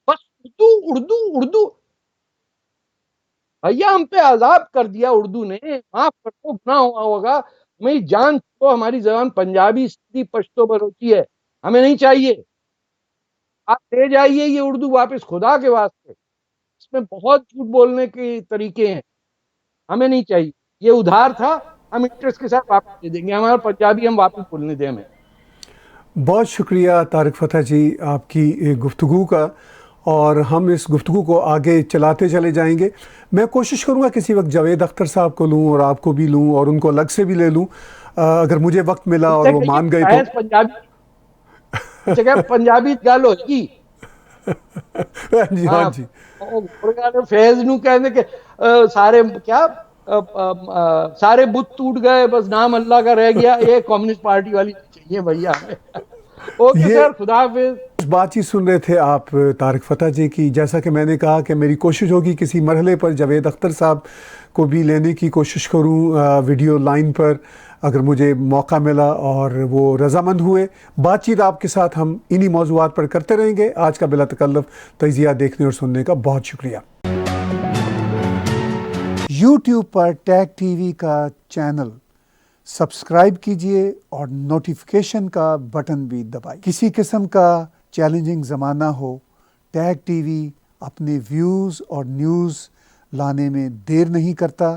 बस उर्दू उर्दू उर्दू। भैया हम पे आजाद कर दिया उर्दू ने, माफ कर दो, गुनाह हुआ होगा। मेरी जान तो हमारी जबान पंजाबी, सिंधी, पश्तो, बलोची है, हमें नहीं चाहिए। आप ले जाइए ये उर्दू वापस, खुदा के वास्ते। इसमें बहुत झूठ बोलने के तरीके हैं, हमें नहीं चाहिए। ये उधार था, हम इंटरेस्ट के साथ वापस दे देंगे। हमारा पंजाबी हम वापस बोलने दें हमें। बहुत शुक्रिया तारिक फ़तह जी आपकी गुफ्तगू का, और हम इस गुफ्तगू को आगे चलाते चले जाएंगे। मैं कोशिश करूँगा किसी वक्त जावेद अख्तर साहब को लूँ और आपको भी लूँ और उनको अलग से भी ले लूँ, अगर मुझे वक्त मिला और वो मान गए तो। पंजाबी जगह पंजाबी गल होगी। जी हाँ जी। फैज नू कहने के सारे क्या सारे बुत टूट गए, बस नाम अल्लाह का रह गया। ये कम्युनिस्ट पार्टी वाली चाहिए भैया। ओके सर, खुदा हाफिज। बातचीत सुन रहे थे आप तारिक फ़तह जी की। जैसा कि मैंने कहा कि मेरी कोशिश होगी किसी मरहले पर जावेद अख्तर साहब को भी लेने की कोशिश करूं वीडियो लाइन पर, अगर मुझे मौका मिला और वो रजामंद हुए। बातचीत आपके साथ हम इन्हीं मौज़ूआत पर करते रहेंगे। आज का बिला तकल्लुफ़ तज़किया देखने और सुनने का बहुत शुक्रिया। YouTube पर टैग टीवी का चैनल सब्सक्राइब कीजिए और नोटिफिकेशन का बटन भी दबाइए। किसी किस्म का चैलेंजिंग ज़माना हो, टैग टीवी अपने व्यूज़ और न्यूज़ लाने में देर नहीं करता।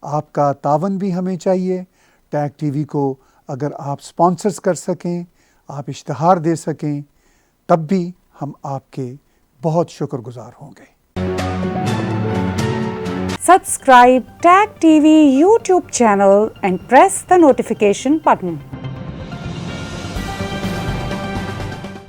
आपका तावन भी हमें चाहिए। टैग टीवी को अगर आप स्पॉन्सर्स कर सकें, आप इश्तहार दे सकें, तब भी हम आपके बहुत शुक्रगुजार होंगे। Subscribe Tag TV YouTube channel and press the notification button.